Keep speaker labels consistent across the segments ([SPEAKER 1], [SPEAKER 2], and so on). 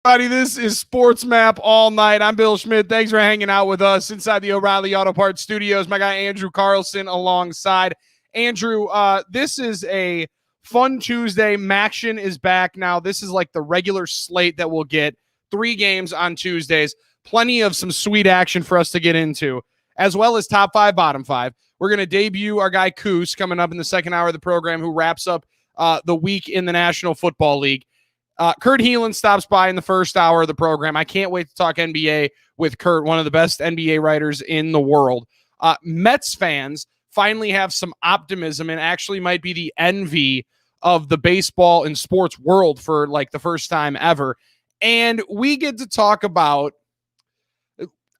[SPEAKER 1] Everybody, this is Sports Map All Night. I'm Bill Schmidt. Thanks for hanging out with us inside the O'Reilly Auto Parts Studios. My guy Andrew Carlson alongside. Andrew, this is a fun Tuesday. Maction is back now. This is like the regular slate that we'll get. 3 games on Tuesdays. Plenty of some sweet action for us to get into, as well as top 5, bottom 5. We're going to debut our guy Coos coming up in the second hour of the program, who wraps up the week in the National Football League. Kurt Heelan stops by in the first hour of the program. I can't wait to talk NBA with Kurt, one of the best NBA writers in the world. Mets fans finally have some optimism and actually might be the envy of the baseball and sports world for like the first time ever. And we get to talk about,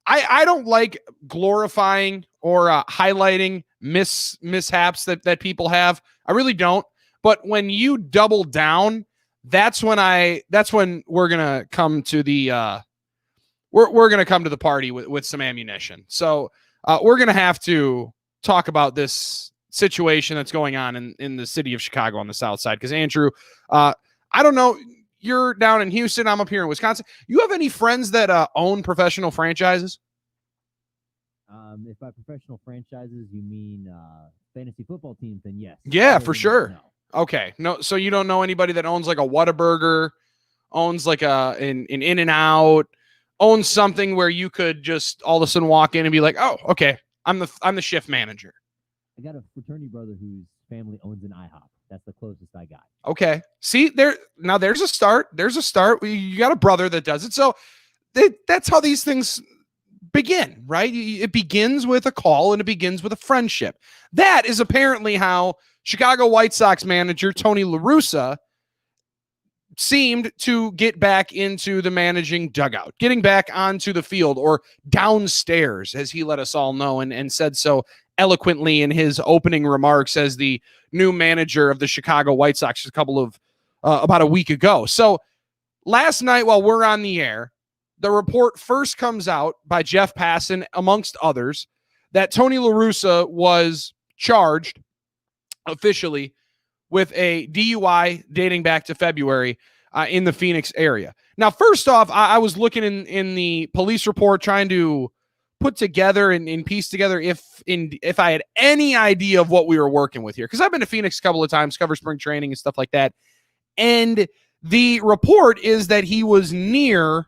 [SPEAKER 1] I don't like glorifying or highlighting mishaps that people have. I really don't. But when you double down, that's when we're gonna come to the we're gonna come to the party with some ammunition. So we're gonna have to talk about this situation that's going on in the city of Chicago on the south side. Because Andrew, I don't know, you're down in Houston, I'm up here in Wisconsin. You have any friends that own professional franchises?
[SPEAKER 2] If by professional franchises you mean fantasy football teams, then yes.
[SPEAKER 1] Yeah, for sure.
[SPEAKER 2] No.
[SPEAKER 1] Okay. No, so you don't know anybody that owns like a Whataburger, owns like an In-N-Out, owns something where you could just all of a sudden walk in and be like, oh, okay, I'm the shift manager.
[SPEAKER 2] I got a fraternity brother whose family owns an IHOP. That's the closest I got.
[SPEAKER 1] Okay. See, there's a start. There's a start. You got a brother that does it. So that's how these things begin, right? It begins with a call and it begins with a friendship. That is apparently how Chicago White Sox manager Tony La Russa seemed to get back into the managing dugout, getting back onto the field, or downstairs, as he let us all know and said so eloquently in his opening remarks as the new manager of the Chicago White Sox about a week ago. So last night, while we're on the air, the report first comes out by Jeff Passan, amongst others, that Tony La Russa was charged officially with a DUI dating back to February in the Phoenix area. Now, first off, I was looking in the police report, trying to put together and piece together if I had any idea of what we were working with here, because I've been to Phoenix a couple of times, cover spring training and stuff like that. And the report is that he was near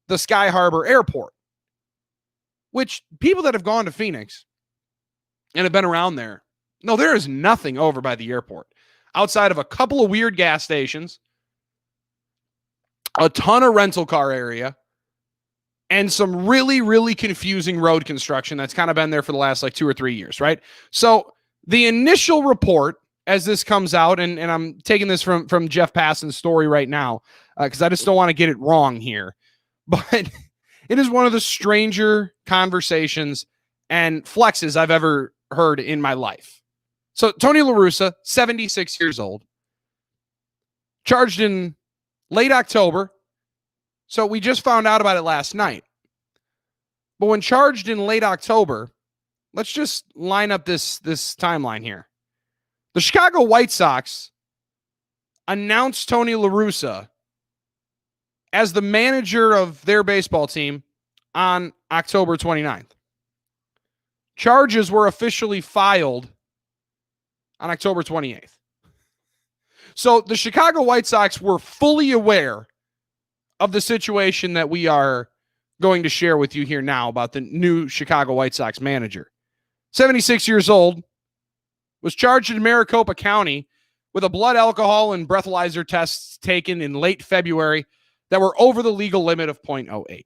[SPEAKER 1] the Sky Harbor Airport, which people that have gone to Phoenix and have been around there, no, there is nothing over by the airport outside of a couple of weird gas stations, a ton of rental car area, and some really, really confusing road construction that's kind of been there for the last like 2 or 3 years, right? So the initial report, as this comes out, and I'm taking this from Jeff Passan's story right now, because I just don't want to get it wrong here, but it is one of the stranger conversations and flexes I've ever heard in my life. So Tony La Russa, 76 years old, charged in late October. So we just found out about it last night. But when charged in late October, let's just line up this timeline here. The Chicago White Sox announced Tony La Russa as the manager of their baseball team on October 29th. Charges were officially filed on October 28th. So the Chicago White Sox were fully aware of the situation that we are going to share with you here now about the new Chicago White Sox manager. 76 years old, was charged in Maricopa County with a blood alcohol and breathalyzer tests taken in late February that were over the legal limit of 0.08.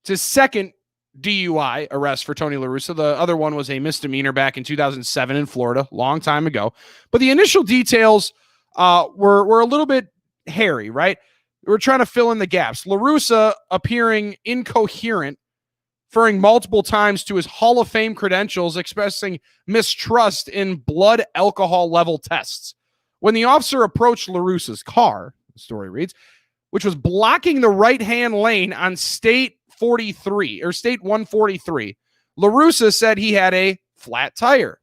[SPEAKER 1] It's his second DUI arrest for Tony La Russa. The other one was a misdemeanor back in 2007 in Florida, long time ago. But the initial details were a little bit hairy, right? We're trying to fill in the gaps. La Russa appearing incoherent, referring multiple times to his Hall of Fame credentials, expressing mistrust in blood alcohol level tests. When the officer approached La Russa's car, the story reads, which was blocking the right-hand lane on State 43 or State 143, La Russa said he had a flat tire.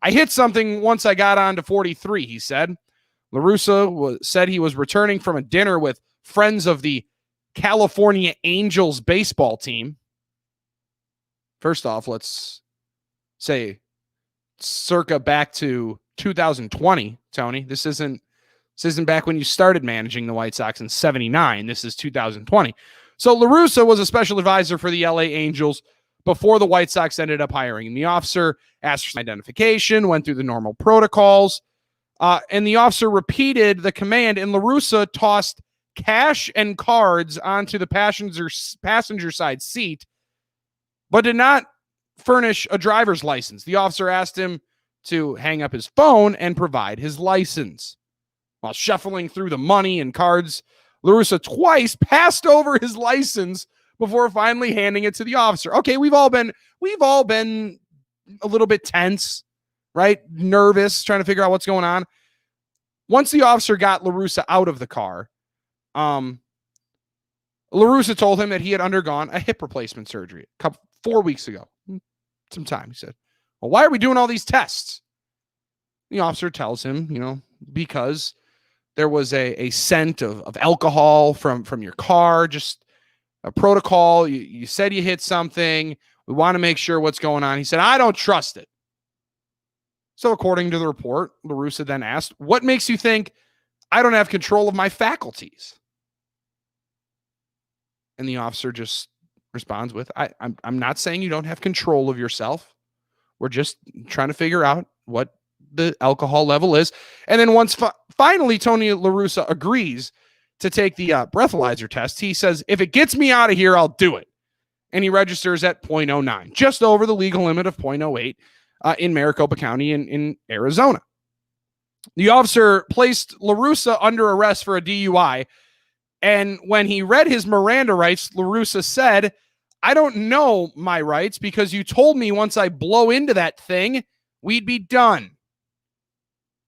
[SPEAKER 1] I hit something once I got on to 43, he said. La Russa said he was returning from a dinner with friends of the California Angels baseball team. First off, let's say circa back to 2020, Tony. This isn't back when you started managing the White Sox in 79. This is 2020. So La Russa was a special advisor for the LA Angels before the White Sox ended up hiring him. The officer asked for some identification, went through the normal protocols, and the officer repeated the command, and La Russa tossed cash and cards onto the passenger side seat, but did not furnish a driver's license. The officer asked him to hang up his phone and provide his license. While shuffling through the money and cards, La Russa twice passed over his license before finally handing it to the officer. Okay, we've all been a little bit tense, right? Nervous, trying to figure out what's going on. Once the officer got La Russa out of the car, La Russa told him that he had undergone a hip replacement surgery 4 weeks ago. Some time, he said. Well, why are we doing all these tests? The officer tells him, because there was a scent of alcohol from your car, just a protocol. You said you hit something. We want to make sure what's going on. He said, I don't trust it. So according to the report, La Russa then asked, what makes you think I don't have control of my faculties? And the officer just responds with, I'm not saying you don't have control of yourself. We're just trying to figure out what the alcohol level is. And then once finally Tony La Russa agrees to take the breathalyzer test, he says, if it gets me out of here, I'll do it. And he registers at 0.09, just over the legal limit of 0.08 in Maricopa County in Arizona. The officer placed La Russa under arrest for a DUI. And when he read his Miranda rights, La Russa said, I don't know my rights because you told me once I blow into that thing, we'd be done.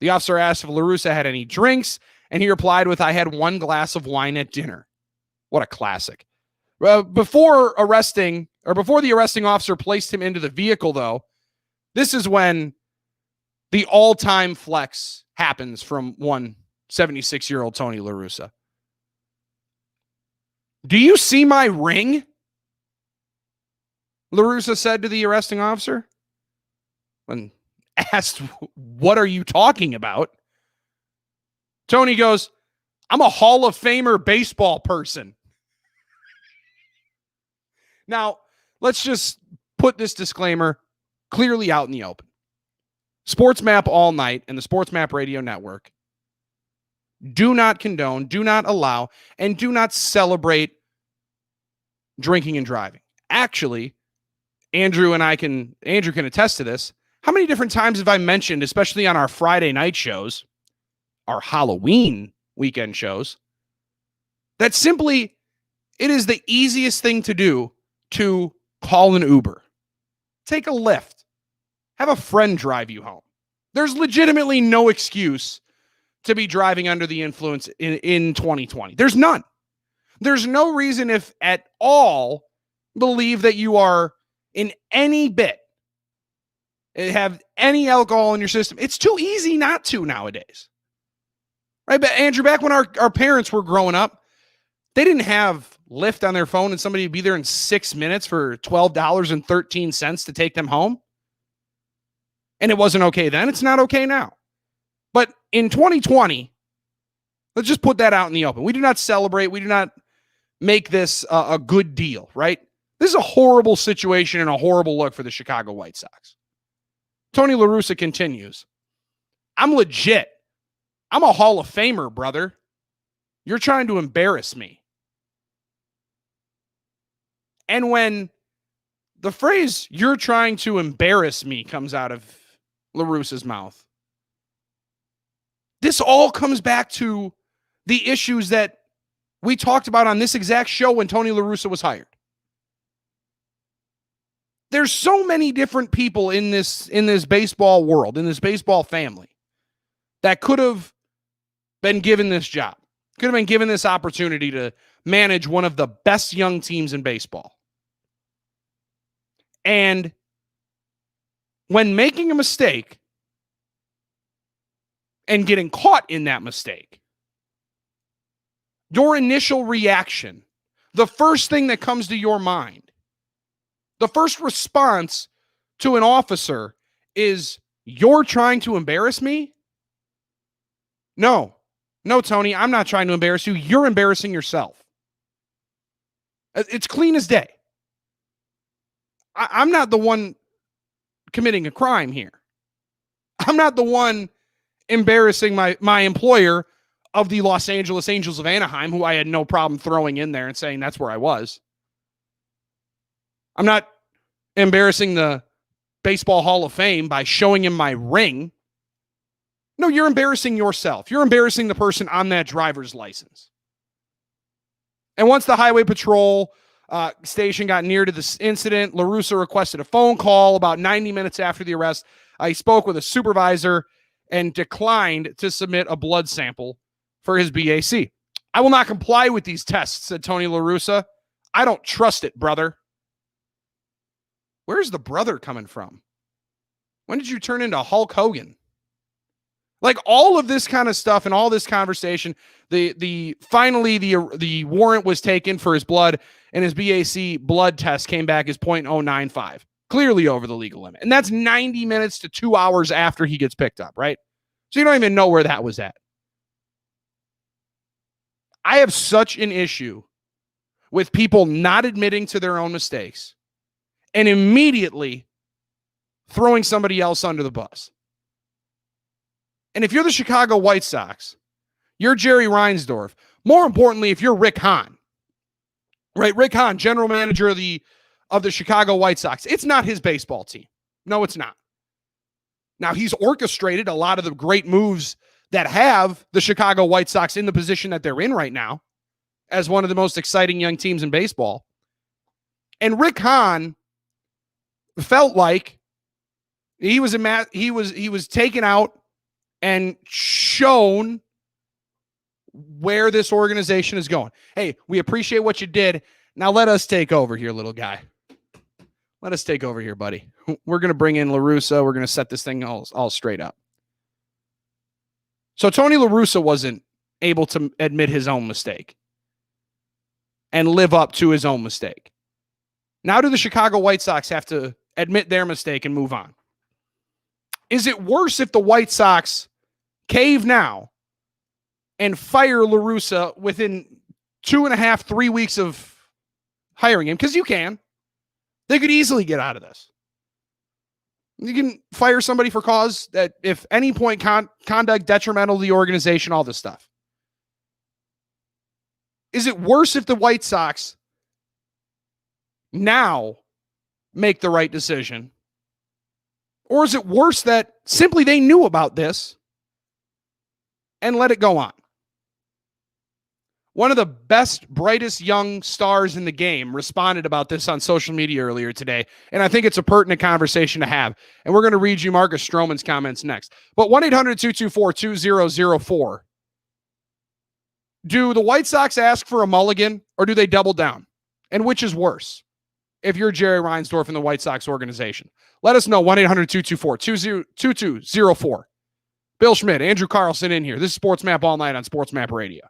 [SPEAKER 1] The officer asked if La Russa had any drinks, and he replied with, I had 1 glass of wine at dinner. What a classic. Before the arresting officer placed him into the vehicle, though, this is when the all-time flex happens from one 76-year-old Tony La Russa. Do you see my ring? La Russa said to the arresting officer. When asked, what are you talking about? Tony goes, I'm a Hall of Famer baseball person. Now, let's just put this disclaimer clearly out in the open. SportsMap All Night and the SportsMap Radio Network do not condone, do not allow, and do not celebrate drinking and driving. Actually, Andrew can attest to this. How many different times have I mentioned, especially on our Friday night shows, our Halloween weekend shows, that simply it is the easiest thing to do to call an Uber, take a Lyft, have a friend drive you home. There's legitimately no excuse to be driving under the influence in 2020. There's none. There's no reason, if at all, believe that you are in any bit have any alcohol in your system. It's too easy not to nowadays. Right? But Andrew, back when our parents were growing up, they didn't have Lyft on their phone and somebody would be there in 6 minutes for $12.13 to take them home. And it wasn't okay then. It's not okay now. But in 2020, let's just put that out in the open. We do not celebrate. We do not make this a good deal, right? This is a horrible situation and a horrible look for the Chicago White Sox. Tony La Russa continues. I'm legit. I'm a Hall of Famer, brother. You're trying to embarrass me. And when the phrase, you're trying to embarrass me, comes out of La Russa's mouth, this all comes back to the issues that we talked about on this exact show when Tony La Russa was hired. There's so many different people in this baseball world, in this baseball family, that could have been given this job, could have been given this opportunity to manage one of the best young teams in baseball. And when making a mistake and getting caught in that mistake, your initial reaction, the first thing that comes to your mind, the first response to an officer is, "You're trying to embarrass me?" No, Tony, I'm not trying to embarrass you. You're embarrassing yourself. It's clean as day. I'm not the one committing a crime here. I'm not the one embarrassing my employer of the Los Angeles Angels of Anaheim, who I had no problem throwing in there and saying that's where I was. I'm not embarrassing the Baseball Hall of Fame by showing him my ring. No, you're embarrassing yourself. You're embarrassing the person on that driver's license. And once the Highway Patrol station got near to this incident, La Russa requested a phone call about 90 minutes after the arrest. He spoke with a supervisor and declined to submit a blood sample for his BAC. "I will not comply with these tests," said Tony La Russa. "I don't trust it, brother." Where's the brother coming from? When did you turn into Hulk Hogan? Like, all of this kind of stuff and all this conversation, finally the warrant was taken for his blood, and his BAC blood test came back as .095, clearly over the legal limit. And that's 90 minutes to 2 hours after he gets picked up, right? So you don't even know where that was at. I have such an issue with people not admitting to their own mistakes and immediately throwing somebody else under the bus. And if you're the Chicago White Sox, you're Jerry Reinsdorf. More importantly, if you're Rick Hahn, right? Rick Hahn, general manager of the Chicago White Sox. It's not his baseball team. No, it's not. Now, he's orchestrated a lot of the great moves that have the Chicago White Sox in the position that they're in right now as one of the most exciting young teams in baseball. And Rick Hahn felt like he was taken out and shown where this organization is going. "Hey, we appreciate what you did. Now let us take over here, little guy. Let us take over here, buddy. We're going to bring in La Russa. We're going to set this thing all straight up." So Tony La Russa wasn't able to admit his own mistake and live up to his own mistake. Now do the Chicago White Sox have to admit their mistake and move on? Is it worse if the White Sox cave now and fire La Russa within 2.5, 3 weeks of hiring him? Because you can. They could easily get out of this. You can fire somebody for cause that, if any point, conduct detrimental to the organization, all this stuff. Is it worse if the White Sox now make the right decision? Or is it worse that simply they knew about this and let it go on? One of the best, brightest young stars in the game responded about this on social media earlier today, and I think it's a pertinent conversation to have. And we're going to read you Marcus Stroman's comments next. But 1-800-224-2004. Do the White Sox ask for a mulligan, or do they double down? And which is worse if you're Jerry Reinsdorf in the White Sox organization? Let us know. 1-800-224-2204. Bill Schmidt, Andrew Carlson in here. This is Sports Map All Night on Sports Map Radio.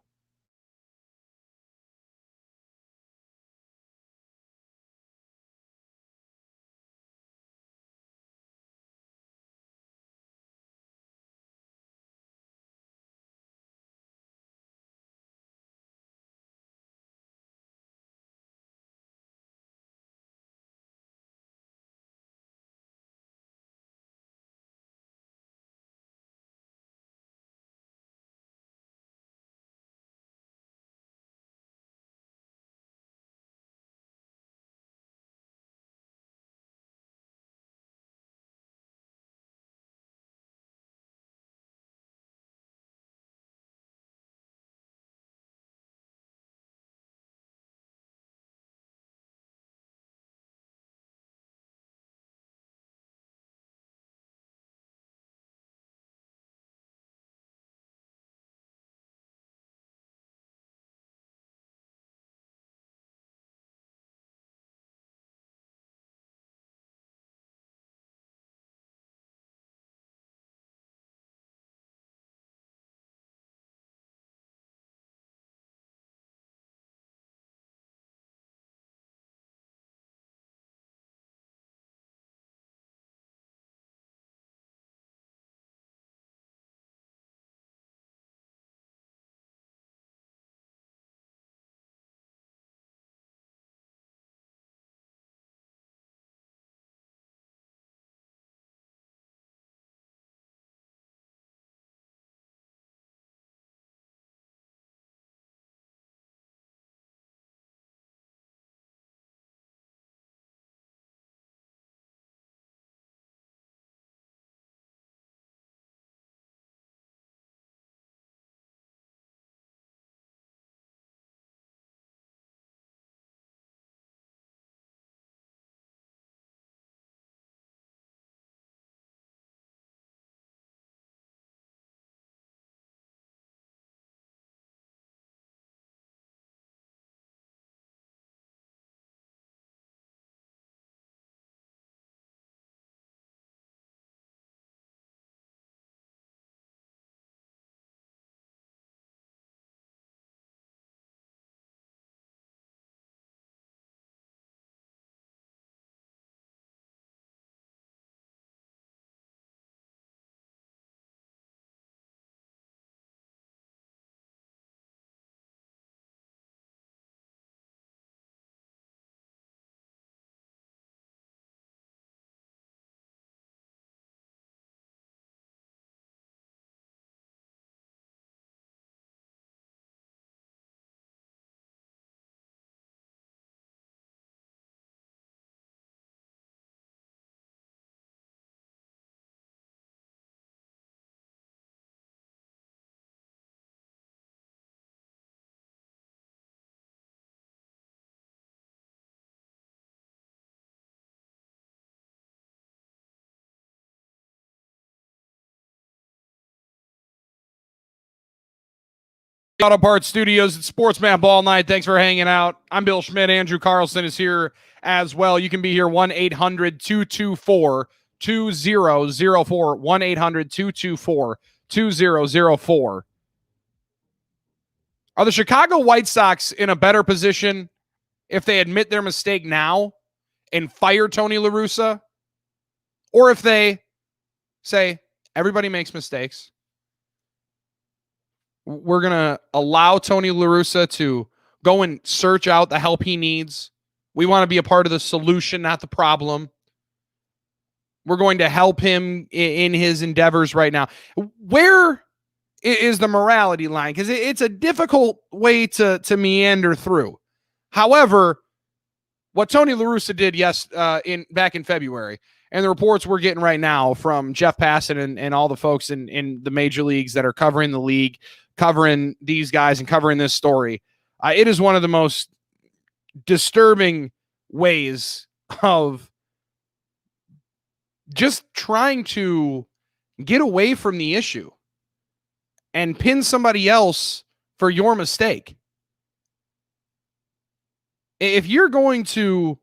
[SPEAKER 1] Auto Parts Studios at Sportsman Ball Night. Thanks for hanging out. I'm Bill Schmidt. Andrew Carlson is here as well. You can be here 1-800-224-2004. 1-800-224-2004. Are the Chicago White Sox in a better position if they admit their mistake now and fire Tony La Russa? Or if they say, everybody makes mistakes, we're going to allow Tony La Russa to go and search out the help he needs. We want to be a part of the solution, not the problem. We're going to help him in his endeavors right now. Where is the morality line? Because it's a difficult way to meander through. However, what Tony La Russa did back in February, and the reports we're getting right now from Jeff Passan and all the folks in the major leagues that are covering the league, covering these guys and covering this story, it is one of the most disturbing ways of just trying to get away from the issue and pin somebody else for your mistake. If you're going to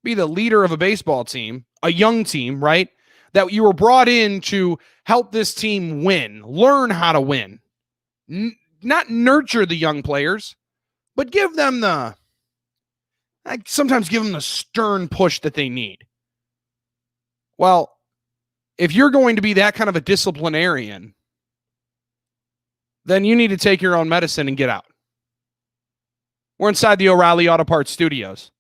[SPEAKER 1] be the leader of a baseball team, a young team, right, that you were brought in to help this team win, learn how to win, not nurture the young players, but sometimes give them the stern push that they need. Well, if you're going to be that kind of a disciplinarian, then you need to take your own medicine and get out. We're inside the O'Reilly Auto Parts Studios.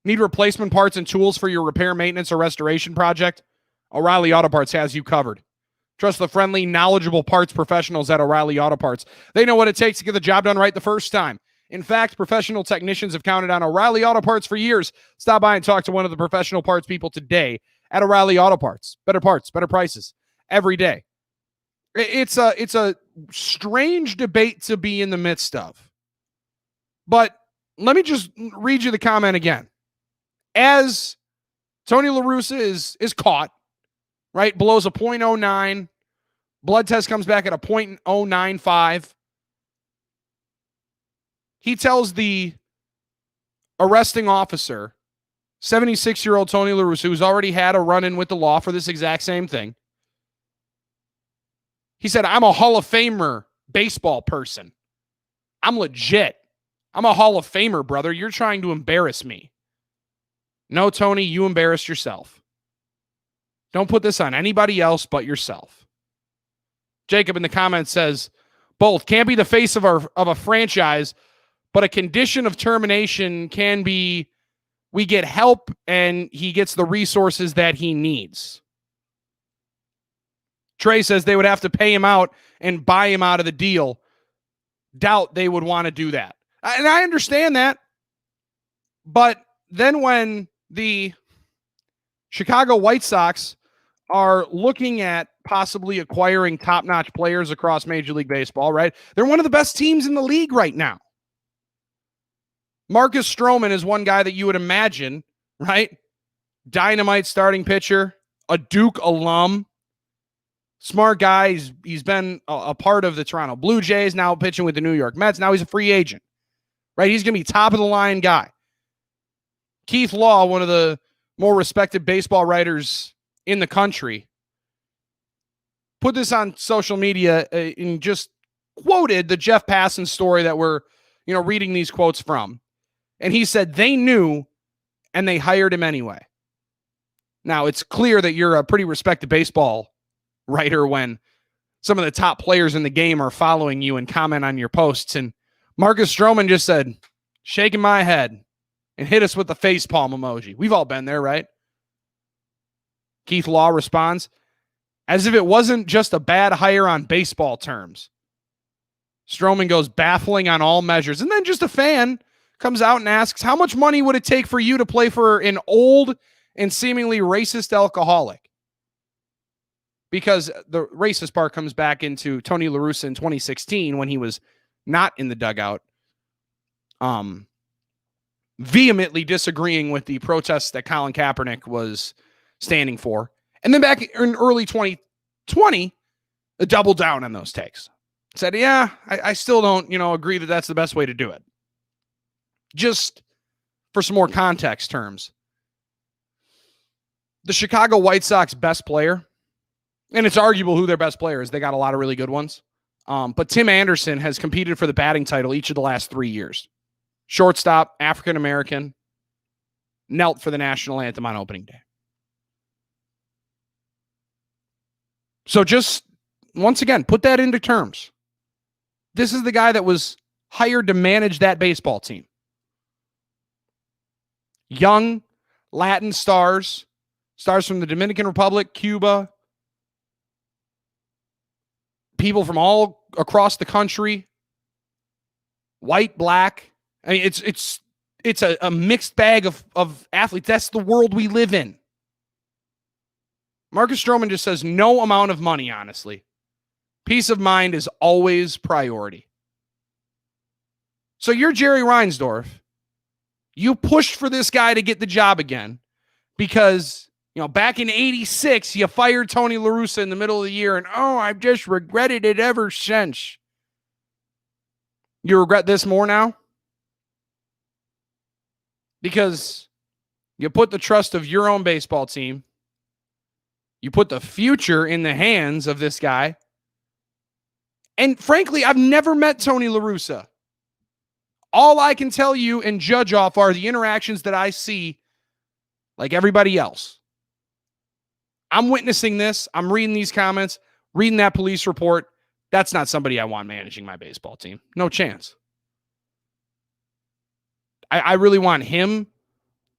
[SPEAKER 1] Need replacement parts and tools for your repair, maintenance, or restoration project? O'Reilly Auto Parts has you covered. Trust the friendly, knowledgeable parts professionals at O'Reilly Auto Parts. They know what it takes to get the job done right the first time. In fact, professional technicians have counted on O'Reilly Auto Parts for years. Stop by and talk to one of the professional parts people today at O'Reilly Auto Parts. Better parts, better prices every day. It's a strange debate to be in the midst of. But let me just read you the comment again. As Tony La Russa is caught, right, blows a .09, blood test comes back at a .095. He tells the arresting officer, 76-year-old Tony La Russa, who's already had a run-in with the law for this exact same thing. He said, I'm a Hall of Famer baseball person. I'm legit. I'm a Hall of Famer, brother. You're trying to embarrass me. No, Tony, you embarrassed yourself. Don't put this on anybody else but yourself. Jacob in the comments says, both can't be the face of a franchise, but a condition of termination can be we get help and he gets the resources that he needs. Trey says they would have to pay him out and buy him out of the deal. Doubt they would want to do that. And I understand that. But then when the Chicago White Sox are looking at possibly acquiring top-notch players across Major League Baseball, right? They're one of the best teams in the league right now. Marcus Stroman is one guy that you would imagine, right? Dynamite starting pitcher, a Duke alum, smart guy. He's been a part of the Toronto Blue Jays, now pitching with the New York Mets. Now he's a free agent, right? He's going to be top-of-the-line guy. Keith Law, one of the more respected baseball writers in the country, put this on social media and just quoted the Jeff Passan story that we're, reading these quotes from. And he said they knew and they hired him anyway. Now, it's clear that you're a pretty respected baseball writer when some of the top players in the game are following you and comment on your posts. And Marcus Stroman just said, shaking my head, and hit us with the facepalm emoji. We've all been there, right? Keith Law responds, as if it wasn't just a bad hire on baseball terms. Stroman goes baffling on all measures. And then just a fan comes out and asks, how much money would it take for you to play for an old and seemingly racist alcoholic? Because the racist part comes back into Tony La Russa in 2016 when he was not in the dugout, vehemently disagreeing with the protests that Colin Kaepernick was standing for. And then back in early 2020, double down on those takes. said, yeah, I still don't, agree that that's the best way to do it. Just for some more context terms, the Chicago White Sox best player, and it's arguable who their best player is. They got a lot of really good ones. But Tim Anderson has competed for the batting title each of the last 3 years. Shortstop, African-American, knelt for the national anthem on opening day. So just, once again, put that into terms. This is the guy that was hired to manage that baseball team. Young Latin stars from the Dominican Republic, Cuba, people from all across the country, white, black. I mean, it's a mixed bag of athletes. That's the world we live in. Marcus Stroman just says no amount of money, honestly. Peace of mind is always priority. So you're Jerry Reinsdorf. You pushed for this guy to get the job again because, back in 86, you fired Tony La Russa in the middle of the year, and I've just regretted it ever since. You regret this more now? Because you put the trust of your own baseball team, you put the future in the hands of this guy. And frankly, I've never met Tony La Russa. All I can tell you and judge off are the interactions that I see like everybody else. I'm witnessing this. I'm reading these comments, reading that police report. That's not somebody I want managing my baseball team. No chance. I really want him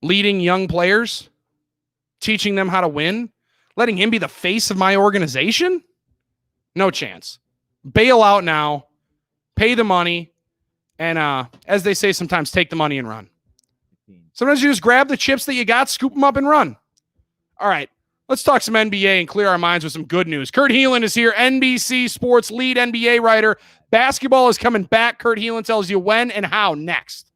[SPEAKER 1] leading young players, teaching them how to win, letting him be the face of my organization? No chance. Bail out now, pay the money, and as they say sometimes, take the money and run. Sometimes you just grab the chips that you got, scoop them up, and run. All right, let's talk some NBA and clear our minds with some good news. Kurt Helin is here, NBC Sports lead NBA writer. Basketball is coming back. Kurt Helin tells you when and how next.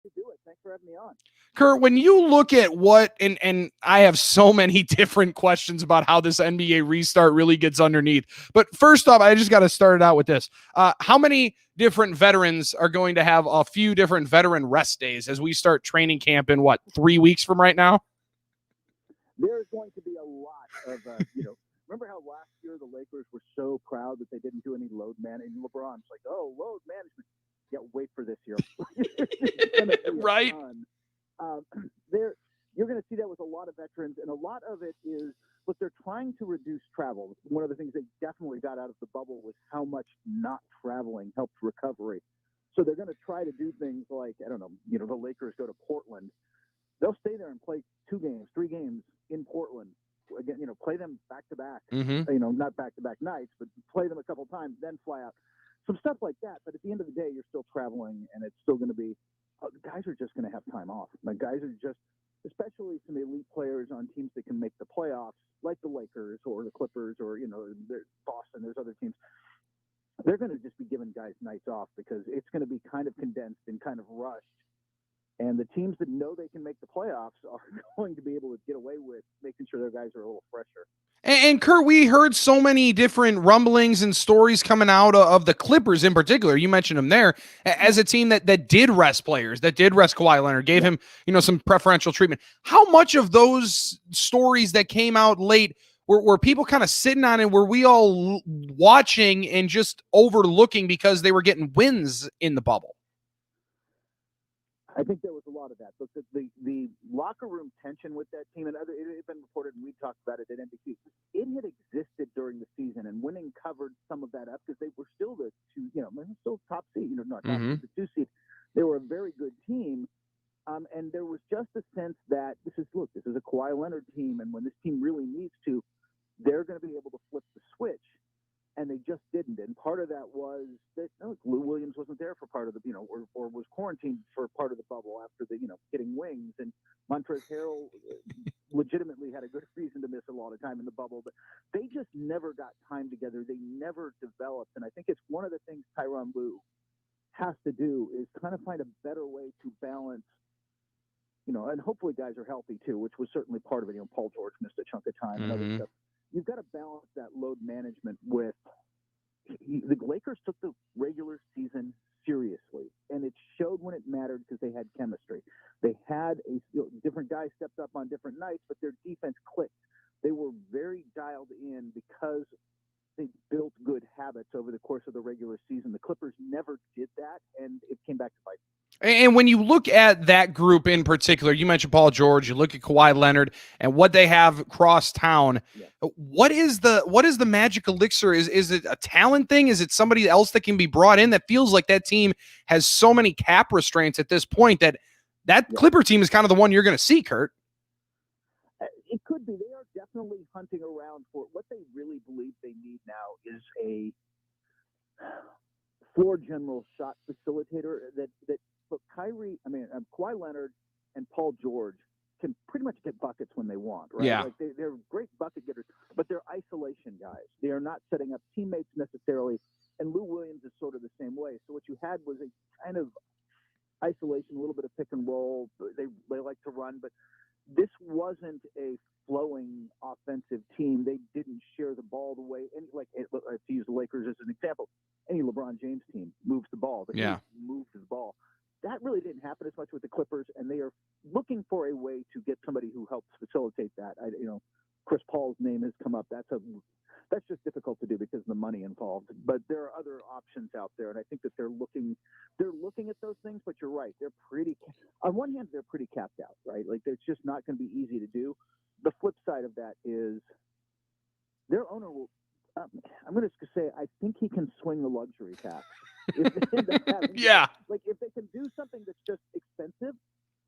[SPEAKER 3] to do it. Thanks for having me on.
[SPEAKER 1] Kurt, when you look at what, and I have so many different questions about how this NBA restart really gets underneath. But first off, I just got to start it out with this. How many different veterans are going to have a few different veteran rest days as we start training camp in, 3 weeks from right now?
[SPEAKER 3] There's going to be a lot of, remember how last year the Lakers were so proud that they didn't do any load management? LeBron's like, oh, load management. Yeah, wait for this year.
[SPEAKER 1] Right.
[SPEAKER 3] You're going to see that with a lot of veterans, and a lot of it is, look, they're trying to reduce travel. One of the things they definitely got out of the bubble was how much not traveling helped recovery. So they're going to try to do things like, I don't know, the Lakers go to Portland. They'll stay there and play 2 games, 3 games in Portland. Again, play them back to back. Not back to back nights, but play them a couple times, then fly out. Some stuff like that. But at the end of the day, you're still traveling, and it's still going to be. Guys are just going to have time off. Guys are just, especially some elite players on teams that can make the playoffs, like the Lakers or the Clippers or Boston. There's other teams. They're going to just be giving guys nights off because it's going to be kind of condensed and kind of rushed. And the teams that know they can make the playoffs are going to be able to get away with making sure their guys are a little fresher.
[SPEAKER 1] And Kurt, we heard so many different rumblings and stories coming out of the Clippers in particular. You mentioned them there as a team that did rest players, that did rest Kawhi Leonard, gave him, some preferential treatment. How much of those stories that came out late were people kind of sitting on, and were we all watching and just overlooking because they were getting wins in the bubble?
[SPEAKER 3] I think there was a lot of that. But the locker room tension with that team, and it had been reported, and we talked about it at NBC. It had existed during the season, and winning covered some of that up because they were still the 2, still top seed, not top seed, the 2 seed. They were a very good team, and there was just a sense that this is a Kawhi Leonard team, and when this team really needs to, they're going to be able to flip the switch. And they just didn't. And part of that was that Lou Williams wasn't there for part of the, or was quarantined for part of the bubble after the, getting wings. And Montrezl Harrell legitimately had a good reason to miss a lot of time in the bubble. But they just never got time together. They never developed. And I think it's one of the things Tyronn Lue has to do is kind of find a better way to balance, and hopefully guys are healthy too, which was certainly part of it. Paul George missed a chunk of time and other stuff. You've got to balance that load management with the Lakers took the regular season seriously, and it showed when it mattered because they had chemistry. They had different guys stepped up on different nights, but their defense clicked. They were very dialed in because they built good habits over the course of the regular season. The Clippers never did that, and it came back to bite.
[SPEAKER 1] And when you look at that group in particular, you mentioned Paul George, you look at Kawhi Leonard and what they have cross town. Yeah. What is the magic elixir? Is it a talent thing? Is it somebody else that can be brought in? That feels like that team has so many cap restraints at this point that Clipper team is kind of the one you're going to see, Kurt.
[SPEAKER 3] It could be. They are definitely hunting around for what they really believe they need now is a floor general shot facilitator that look, Kawhi Leonard and Paul George can pretty much get buckets when they want, right?
[SPEAKER 1] Yeah.
[SPEAKER 3] Like they're great bucket getters, but they're isolation guys. They are not setting up teammates necessarily. And Lou Williams is sort of the same way. So what you had was a kind of isolation, a little bit of pick and roll. They like to run, but this wasn't a flowing offensive team. They didn't share the ball the way to use the Lakers as an example. Any LeBron James team moves the ball. The team moves the ball. That really didn't happen as much with the Clippers, and they are looking for a way to get somebody who helps facilitate that. Chris Paul's name has come up. That's just difficult to do because of the money involved. But there are other options out there, and I think that they're looking at those things. But you're right; on one hand, they're pretty capped out, right? Like it's just not going to be easy to do. The flip side of that is their owner will. I'm going to say I think he can swing the luxury tax.
[SPEAKER 1] Yeah.
[SPEAKER 3] Like if they can do something that's just expensive,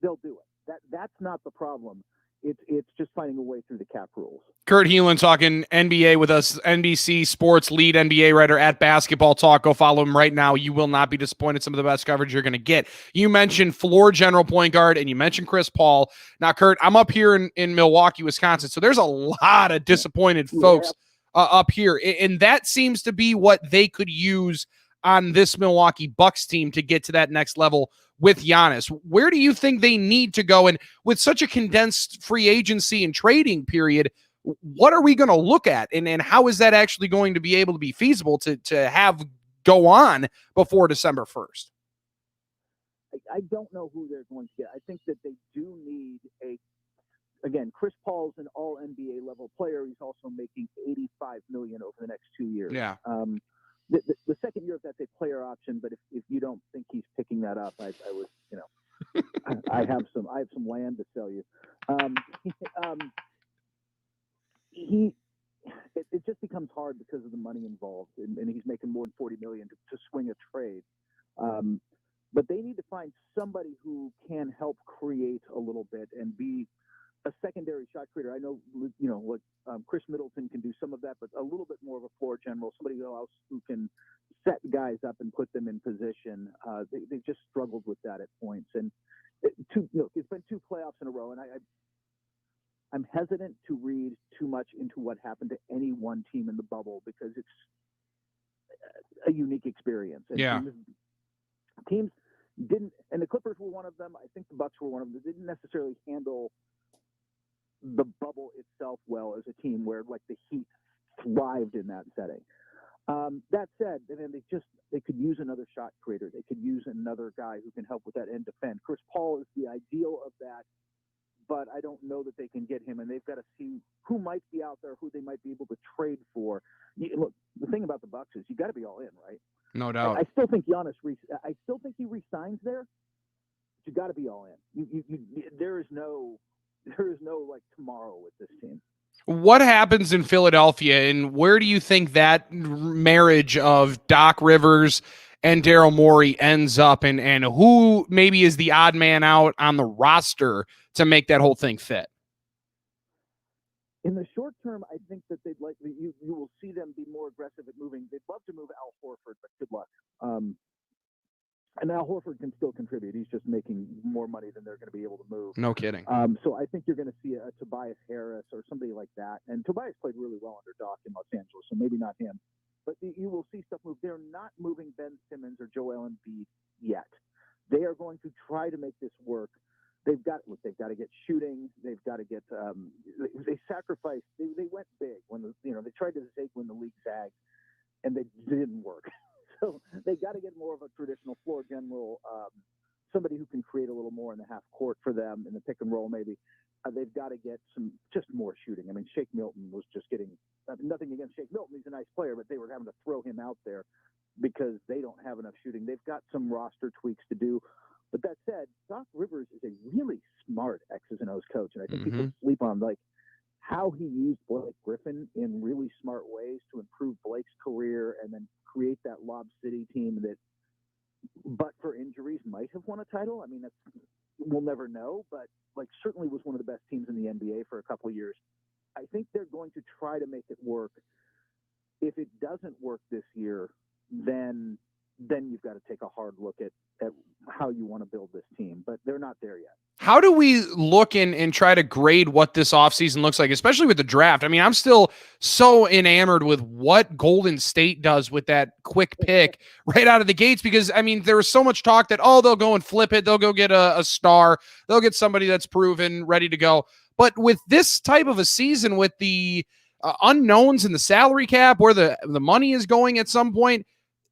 [SPEAKER 3] they'll do it. That's not the problem. It's just finding a way through the cap rules.
[SPEAKER 1] Kurt Helin talking NBA with us, NBC Sports lead NBA writer at Basketball Talk. Go follow him right now. You will not be disappointed. Some of the best coverage you're going to get. You mentioned floor general point guard, and you mentioned Chris Paul. Now, Kurt, I'm up here in Milwaukee, Wisconsin, so there's a lot of disappointed folks up here, and that seems to be what they could use on this Milwaukee Bucks team to get to that next level with Giannis. Where do you think they need to go? And with such a condensed free agency and trading period, what are we going to look at? And how is that actually going to be able to be feasible to have go on before December 1st?
[SPEAKER 3] I don't know who they're going to get. I think that they do need again, Chris Paul's an all NBA level player. He's also making $85 million over the next 2 years.
[SPEAKER 1] Yeah.
[SPEAKER 3] The second year of that's a player option, but if you don't think he's picking that up, I would, I have some land to sell you. It just becomes hard because of the money involved, and he's making more than $40 million to swing a trade. But they need to find somebody who can help create a little bit and be a secondary shot creator. I know, Chris Middleton can do some of that, but a little bit more of a floor general, somebody else who can set guys up and put them in position. They just struggled with that at points. And it's been 2 playoffs in a row, and I'm hesitant to read too much into what happened to any one team in the bubble because it's a unique experience. And
[SPEAKER 1] yeah.
[SPEAKER 3] Teams didn't, and the Clippers were one of them. I think the Bucks were one of them. They didn't necessarily handle the bubble itself well as a team where like the Heat thrived in that setting. That said, and then they could use another shot creator. They could use another guy who can help with that end defend. Chris Paul is the ideal of that, but I don't know that they can get him, and they've got to see who might be out there, who they might be able to trade for. Look, the thing about the Bucks is you got to be all in, right?
[SPEAKER 1] No doubt.
[SPEAKER 3] I still think Giannis. I still think he resigns there. But you got to be all in. There is no like tomorrow with this team.
[SPEAKER 1] What happens in Philadelphia, and where do you think that marriage of Doc Rivers and Daryl Morey ends up, and who maybe is the odd man out on the roster to make that whole thing fit?
[SPEAKER 3] In the short term, I think that they'd like you will see them be more aggressive at moving. They'd love to move Al Horford, but good luck. And Al Horford can still contribute. He's just making more money than they're going to be able to move.
[SPEAKER 1] No kidding.
[SPEAKER 3] So I think you're going to see a Tobias Harris or somebody like that. And Tobias played really well under Doc in Los Angeles, so maybe not him. But you will see stuff move. They're not moving Ben Simmons or Joel Embiid yet. They are going to try to make this work. They've got to get shooting. They've got to get. They sacrificed. They went big when they tried to take when the league sagged, and they didn't work. So they got to get more of a traditional floor general, somebody who can create a little more in the half court for them in the pick and roll. Maybe they've got to get just more shooting. I mean, Shake Milton was just getting nothing against Shake Milton. He's a nice player, but they were having to throw him out there because they don't have enough shooting. They've got some roster tweaks to do. But that said, Doc Rivers is a really smart X's and O's coach, and I think people sleep on like how he used Blake Griffin in really smart ways to improve Blake's career and then create that Lob City team that, but for injuries, might have won a title. I mean, we'll never know, but like certainly was one of the best teams in the NBA for a couple of years. I think they're going to try to make it work. If it doesn't work this year, then you've got to take a hard look at how you want to build this team, but they're not there yet.
[SPEAKER 1] How do we look and try to grade what this offseason looks like, especially with the draft? I mean, I'm still so enamored with what Golden State does with that quick pick right out of the gates, because, I mean, there was so much talk that, they'll go and flip it. They'll go get a star. They'll get somebody that's proven, ready to go. But with this type of a season, with the unknowns in the salary cap, where the money is going at some point,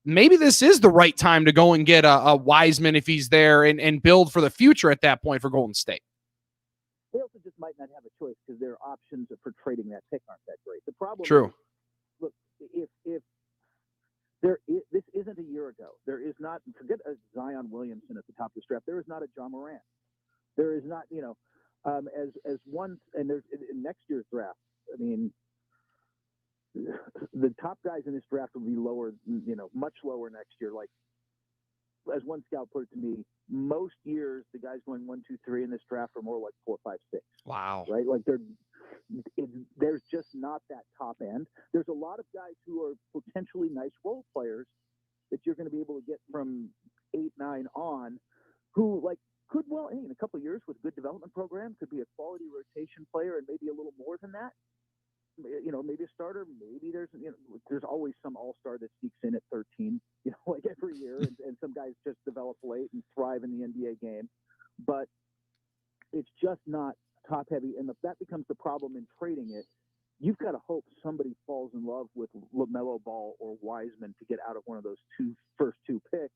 [SPEAKER 1] maybe this is the right time to go and get a Wiseman if he's there and build for the future at that point for Golden State.
[SPEAKER 3] They also just might not have a choice because their options for trading that pick aren't that great. The problem
[SPEAKER 1] True.
[SPEAKER 3] is, look, if this isn't a year ago, there is not, forget a Zion Williamson at the top of the draft, there is not a John Morant. There is not, as one, and there's in next year's draft, I mean, the top guys in this draft will be lower, much lower next year. Like, as one scout put it to me, most years the guys going 1, 2, 3 in this draft are more like 4, 5, 6.
[SPEAKER 1] Wow.
[SPEAKER 3] Right? Like there's just not that top end. There's a lot of guys who are potentially nice role players that you're going to be able to get from 8, 9 on, who could in a couple of years with a good development program could be a quality rotation player and maybe a little more than that. maybe a starter. Maybe there's always some all-star that sneaks in at 13, like every year, and some guys just develop late and thrive in the NBA game. But it's just not top-heavy, and that becomes the problem in trading it. You've got to hope somebody falls in love with LaMelo Ball or Wiseman to get out of one of those first two picks.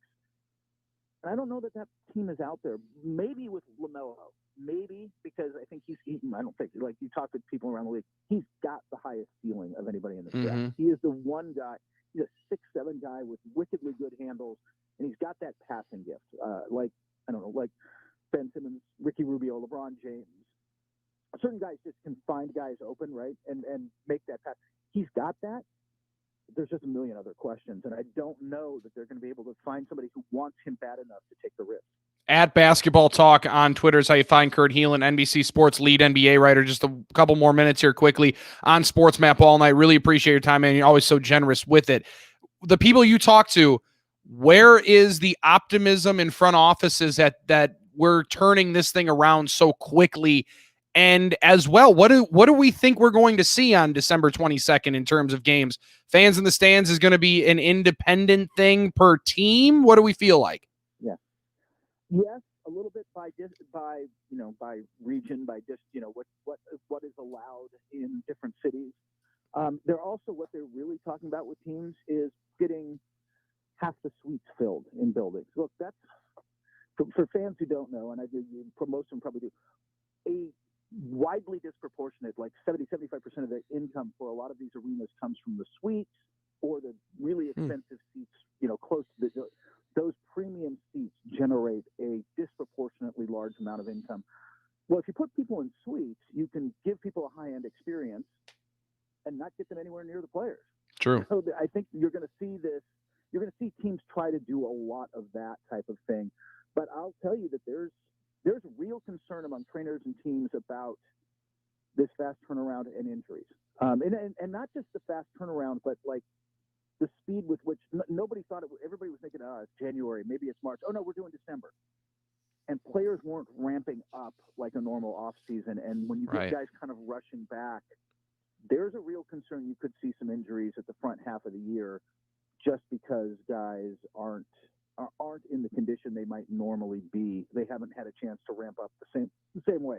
[SPEAKER 3] And I don't know that team is out there. Maybe with LaMelo. Maybe because I think I don't think, like you talk to people around the league, he's got the highest ceiling of anybody in the draft. He is the one guy. He's a 6'7" guy with wickedly good handles, and he's got that passing gift. Like Ben Simmons, Ricky Rubio, LeBron James. Certain guys just can find guys open, right, and make that pass. He's got that. There's just a million other questions, and I don't know that they're going to be able to find somebody who wants him bad enough to take the risk.
[SPEAKER 1] At Basketball Talk on Twitter is how you find Kurt Helin, NBC Sports lead NBA writer. Just a couple more minutes here quickly on Sports Map all night. Really appreciate your time, man. You're always so generous with it. The people you talk to, where is the optimism in front offices that we're turning this thing around so quickly? And as well, what do we think we're going to see on December 22nd in terms of games? Fans in the stands is going to be an independent thing per team. What do we feel like?
[SPEAKER 3] Yes, a little bit by region, by just what is allowed in different cities. They're also, what they're really talking about with teams is getting half the suites filled in buildings. Look, that's for fans who don't know, and most of them probably do, a widely disproportionate, like 70-75% of the income for a lot of these arenas comes from the suites or the really expensive seats, close to those premium seats generate a disproportionately large amount of income. Well, if you put people in suites, you can give people a high-end experience and not get them anywhere near the players.
[SPEAKER 1] True.
[SPEAKER 3] So I think you're going to see this. You're going to see teams try to do a lot of that type of thing. But I'll tell you that there's real concern among trainers and teams about this fast turnaround and injuries. And not just the fast turnaround, but like the speed with which nobody thought everybody was thinking, it's January, maybe it's March. Oh no, we're doing December. And players weren't ramping up like a normal off season. And when you get guys kind of rushing back, there's a real concern you could see some injuries at the front half of the year just because guys aren't in the condition they might normally be. They haven't had a chance to ramp up the same way.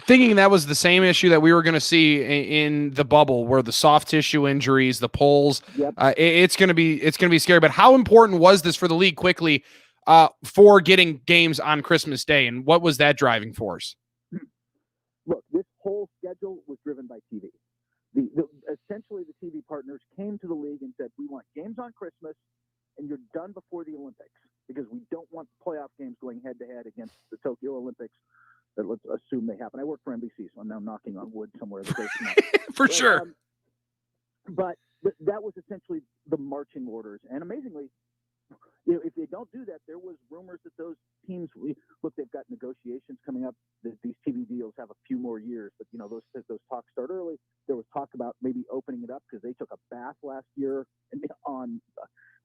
[SPEAKER 1] Thinking that was the same issue that we were going to see in the bubble, where the soft tissue injuries, the pulls, it's going to be scary. But how important was this for the league quickly for getting games on Christmas Day, and what was that driving force?
[SPEAKER 3] Look, this whole schedule was driven by TV. Essentially, the TV partners came to the league and said, "We want games on Christmas, and you're done before the Olympics because we don't want playoff games going head to head against the Tokyo Olympics." That let's assume they happen. I work for NBC, so I'm now knocking on wood somewhere.
[SPEAKER 1] For sure.
[SPEAKER 3] But that was essentially the marching orders. And amazingly, if they don't do that, there was rumors that those teams, they've got negotiations coming up. That these TV deals have a few more years, but those talks start early. There was talk about maybe opening it up because they took a bath last year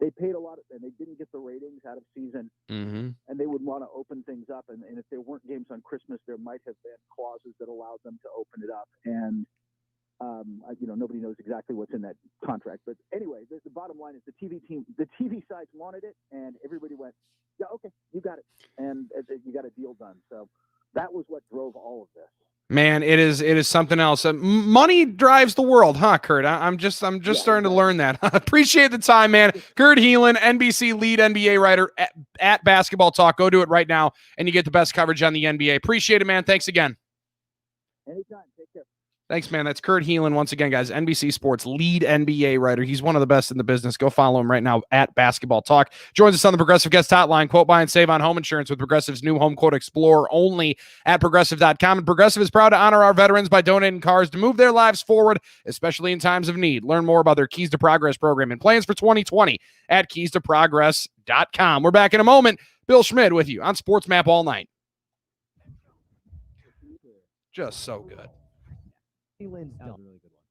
[SPEAKER 3] they paid a lot and they didn't get the ratings out of season, and they would want to open things up. And if there weren't games on Christmas, there might have been clauses that allowed them to open it up. And nobody knows exactly what's in that contract. But anyway, the bottom line is the TV sides wanted it, and everybody went, "Yeah, okay, you got it," and you got a deal done. So that was what drove all of this.
[SPEAKER 1] Man, it is something else. Money drives the world, huh, Kurt? I'm just starting to learn that. Appreciate the time, man. Kurt Helin, NBC lead NBA writer at Basketball Talk. Go do it right now, and you get the best coverage on the NBA. Appreciate it, man. Thanks again.
[SPEAKER 3] Anytime. Take care.
[SPEAKER 1] Thanks, man. That's Kurt Helin once again, guys. NBC Sports lead NBA writer. He's one of the best in the business. Go follow him right now at Basketball Talk. Joins us on the Progressive Guest Hotline. Quote, buy, and save on home insurance with Progressive's new Home Quote Explorer only at Progressive.com. And Progressive is proud to honor our veterans by donating cars to move their lives forward, especially in times of need. Learn more about their Keys to Progress program and plans for 2020 at KeysToProgress.com. We're back in a moment. Bill Schmid with you on Sports Map all night. Just so good.
[SPEAKER 2] Helin's done. Really good one.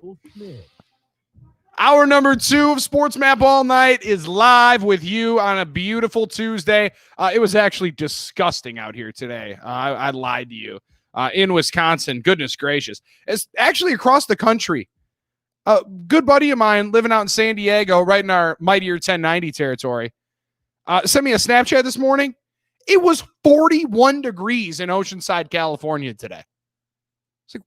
[SPEAKER 2] Joel Schmidt.
[SPEAKER 1] Hour number 2 of Sports Map All Night is live with you on a beautiful Tuesday. It was actually disgusting out here today. I lied to you. In Wisconsin, goodness gracious. It's actually across the country. A good buddy of mine living out in San Diego, right in our mightier 1090 territory, sent me a Snapchat this morning. It was 41 degrees in Oceanside, California today. It's like,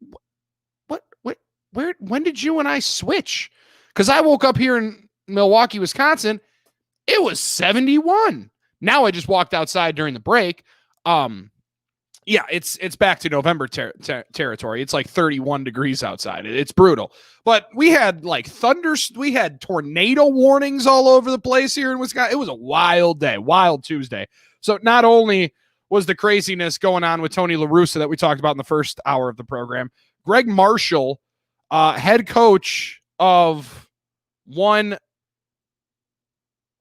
[SPEAKER 1] when did you and I switch? Because I woke up here in Milwaukee, Wisconsin, it was 71. Now I just walked outside during the break. Yeah, it's back to November territory. It's like 31 degrees outside. It's brutal. But we had like we had tornado warnings all over the place here in Wisconsin. It was a wild day, wild Tuesday. So not only was the craziness going on with Tony La Russa that we talked about in the first hour of the program, Greg Marshall, head coach of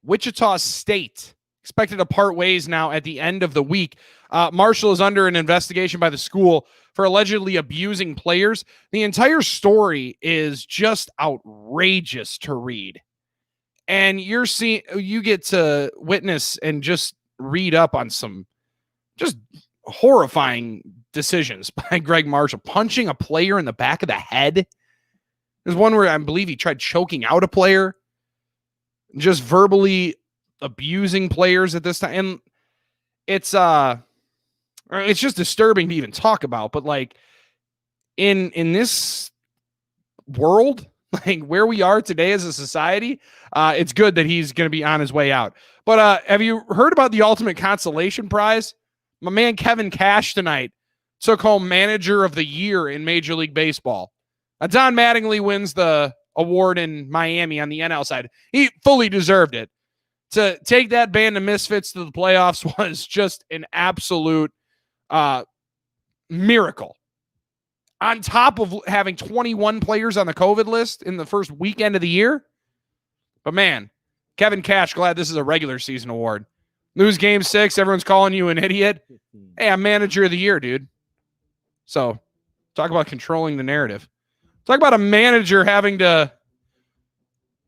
[SPEAKER 1] Wichita State, expected to part ways now at the end of the week. Marshall is under an investigation by the school for allegedly abusing players. The entire story is just outrageous to read. And you get to witness and just read up on some just horrifying decisions by Greg Marshall, punching a player in the back of the head. There's one where I believe he tried choking out a player, just verbally abusing players at this time. And it's just disturbing to even talk about, but like in this world, like where we are today as a society, it's good that he's going to be on his way out. But have you heard about the Ultimate Consolation Prize? My man Kevin Cash tonight took home Manager of the Year in Major League Baseball. Don Mattingly wins the award in Miami on the NL side. He fully deserved it. To take that band of misfits to the playoffs was just an absolute miracle. On top of having 21 players on the COVID list in the first weekend of the year. But man, Kevin Cash, glad this is a regular season award. Lose game 6, everyone's calling you an idiot. Hey, I'm Manager of the Year, dude. So talk about controlling the narrative. Talk about a manager having to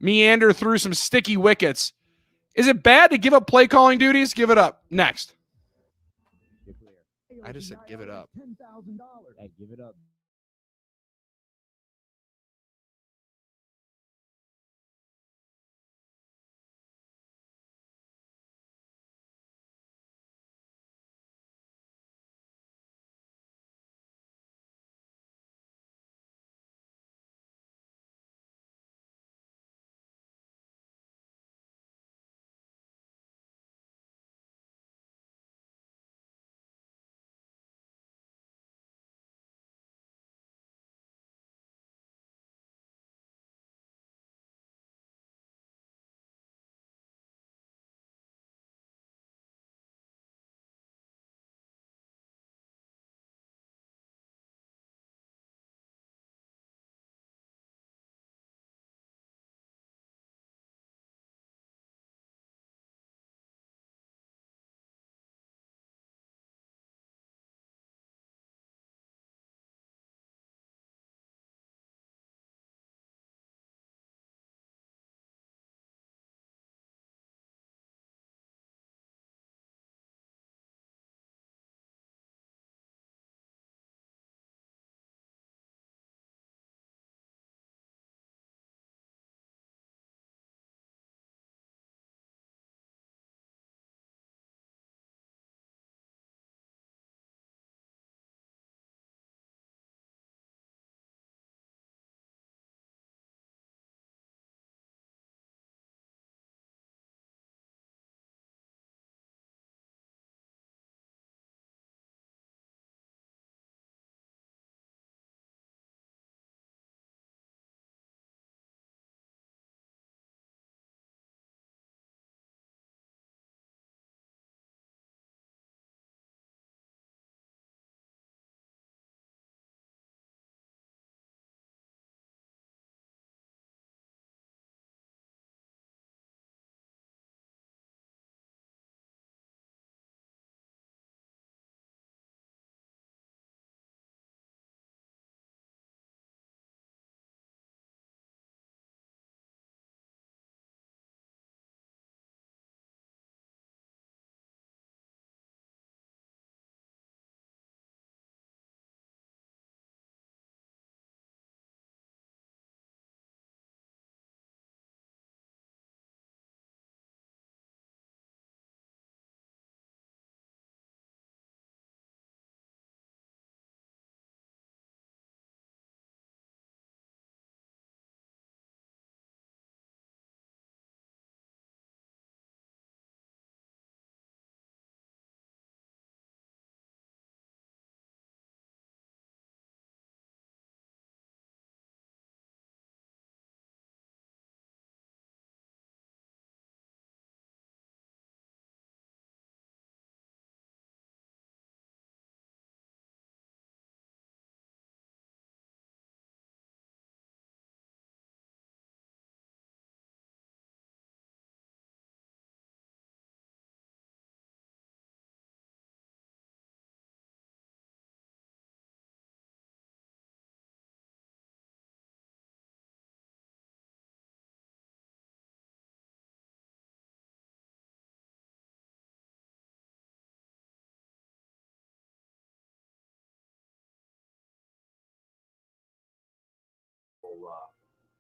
[SPEAKER 1] meander through some sticky wickets. Is it bad to give up play calling duties? Give it up. Next. I just said give it up.
[SPEAKER 2] Hey, give it up.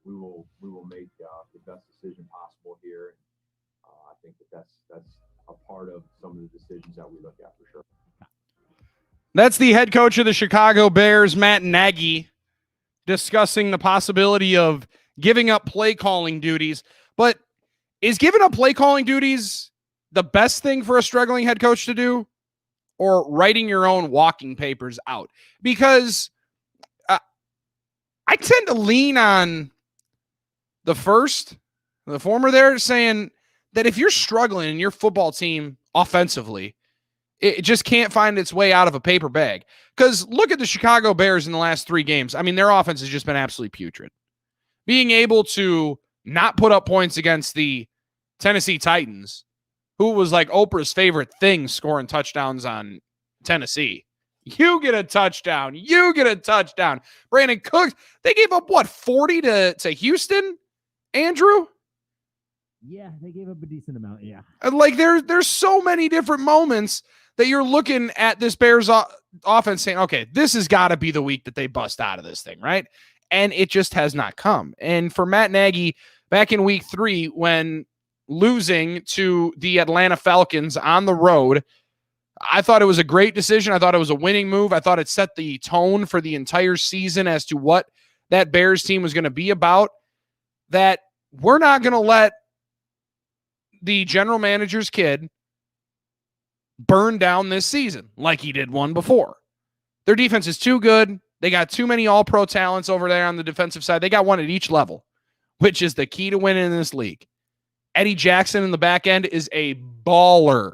[SPEAKER 4] we will make the best decision possible here. I think that's a part of some of the decisions that we look at for sure.
[SPEAKER 1] That's the head coach of the Chicago Bears, Matt Nagy, discussing the possibility of giving up play calling duties. But is giving up play calling duties the best thing for a struggling head coach to do, or writing your own walking papers out? Because I tend to lean on the former there, saying that if you're struggling in your football team offensively, it just can't find its way out of a paper bag. Because look at the Chicago Bears in the last 3 games. I mean, their offense has just been absolutely putrid. Being able to not put up points against the Tennessee Titans, who was like Oprah's favorite thing, scoring touchdowns on Tennessee. You get a touchdown. You get a touchdown. Brandon Cooks, they gave up, 40 to Houston, Andrew?
[SPEAKER 2] Yeah, they gave up a decent amount, yeah.
[SPEAKER 1] Like, there's so many different moments that you're looking at this Bears offense saying, okay, this has got to be the week that they bust out of this thing, right? And it just has not come. And for Matt Nagy, back in week 3, when losing to the Atlanta Falcons on the road, I thought it was a great decision. I thought it was a winning move. I thought it set the tone for the entire season as to what that Bears team was going to be about, that we're not going to let the general manager's kid burn down this season like he did one before. Their defense is too good. They got too many all-pro talents over there on the defensive side. They got one at each level, which is the key to winning in this league. Eddie Jackson in the back end is a baller.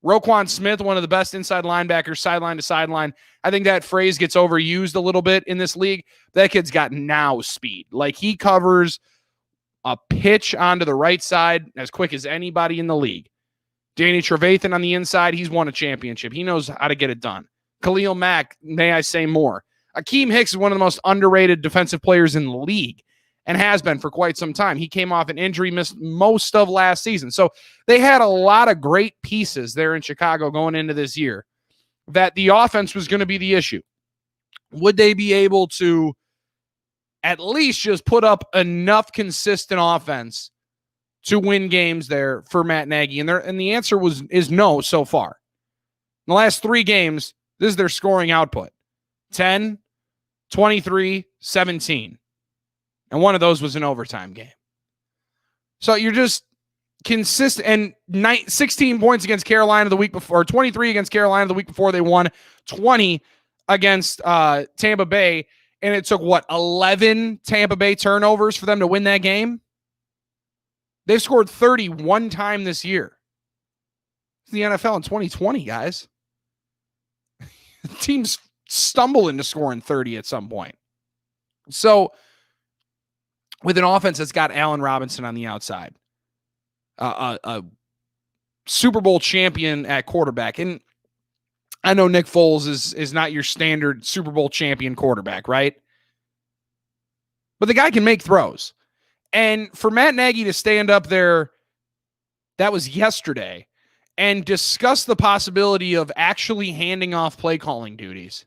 [SPEAKER 1] Roquan Smith, one of the best inside linebackers, sideline to sideline. I think that phrase gets overused a little bit in this league. That kid's got now speed. Like, he covers a pitch onto the right side as quick as anybody in the league. Danny Trevathan on the inside, he's won a championship. He knows how to get it done. Khalil Mack, may I say more. Akeem Hicks is one of the most underrated defensive players in the league and has been for quite some time. He came off an injury, missed most of last season. So they had a lot of great pieces there in Chicago going into this year, that the offense was going to be the issue. Would they be able to at least just put up enough consistent offense to win games there for Matt Nagy? And the answer is no so far. In the last 3 games, this is their scoring output. 10, 23, 17. And one of those was an overtime game. So you're just consistent. And 16 points against Carolina the week before, 23 against Carolina the week before they won, 20 against Tampa Bay. And it took, 11 Tampa Bay turnovers for them to win that game? They've scored 30 one time this year. It's the NFL in 2020, guys. Teams stumble into scoring 30 at some point. So, with an offense that's got Allen Robinson on the outside, a Super Bowl champion at quarterback, and I know Nick Foles is not your standard Super Bowl champion quarterback, right? But the guy can make throws. And for Matt Nagy to stand up there, that was yesterday, and discuss the possibility of actually handing off play calling duties.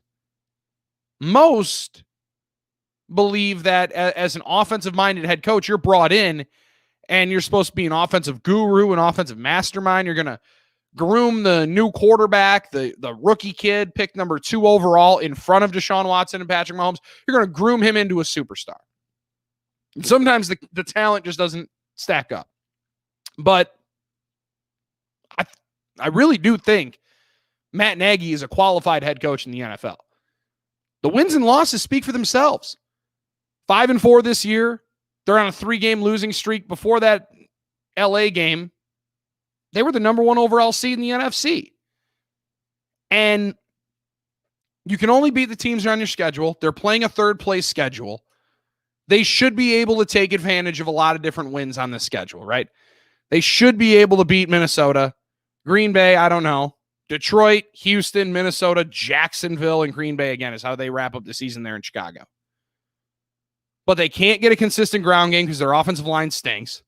[SPEAKER 1] Most believe that as an offensive-minded head coach, you're brought in and you're supposed to be an offensive guru, an offensive mastermind. You're going to groom the new quarterback, the rookie kid, picked number 2 overall in front of Deshaun Watson and Patrick Mahomes. You're going to groom him into a superstar. And sometimes the talent just doesn't stack up. But I really do think Matt Nagy is a qualified head coach in the NFL. The wins and losses speak for themselves. 5-4 this year. They're on a 3-game losing streak. Before that LA game, they were the number 1 overall seed in the NFC. And you can only beat the teams that are on your schedule. They're playing a 3rd-place schedule. They should be able to take advantage of a lot of different wins on this schedule, right? They should be able to beat Minnesota, Green Bay, I don't know. Detroit, Houston, Minnesota, Jacksonville, and Green Bay again is how they wrap up the season there in Chicago. But they can't get a consistent ground game because their offensive line stinks.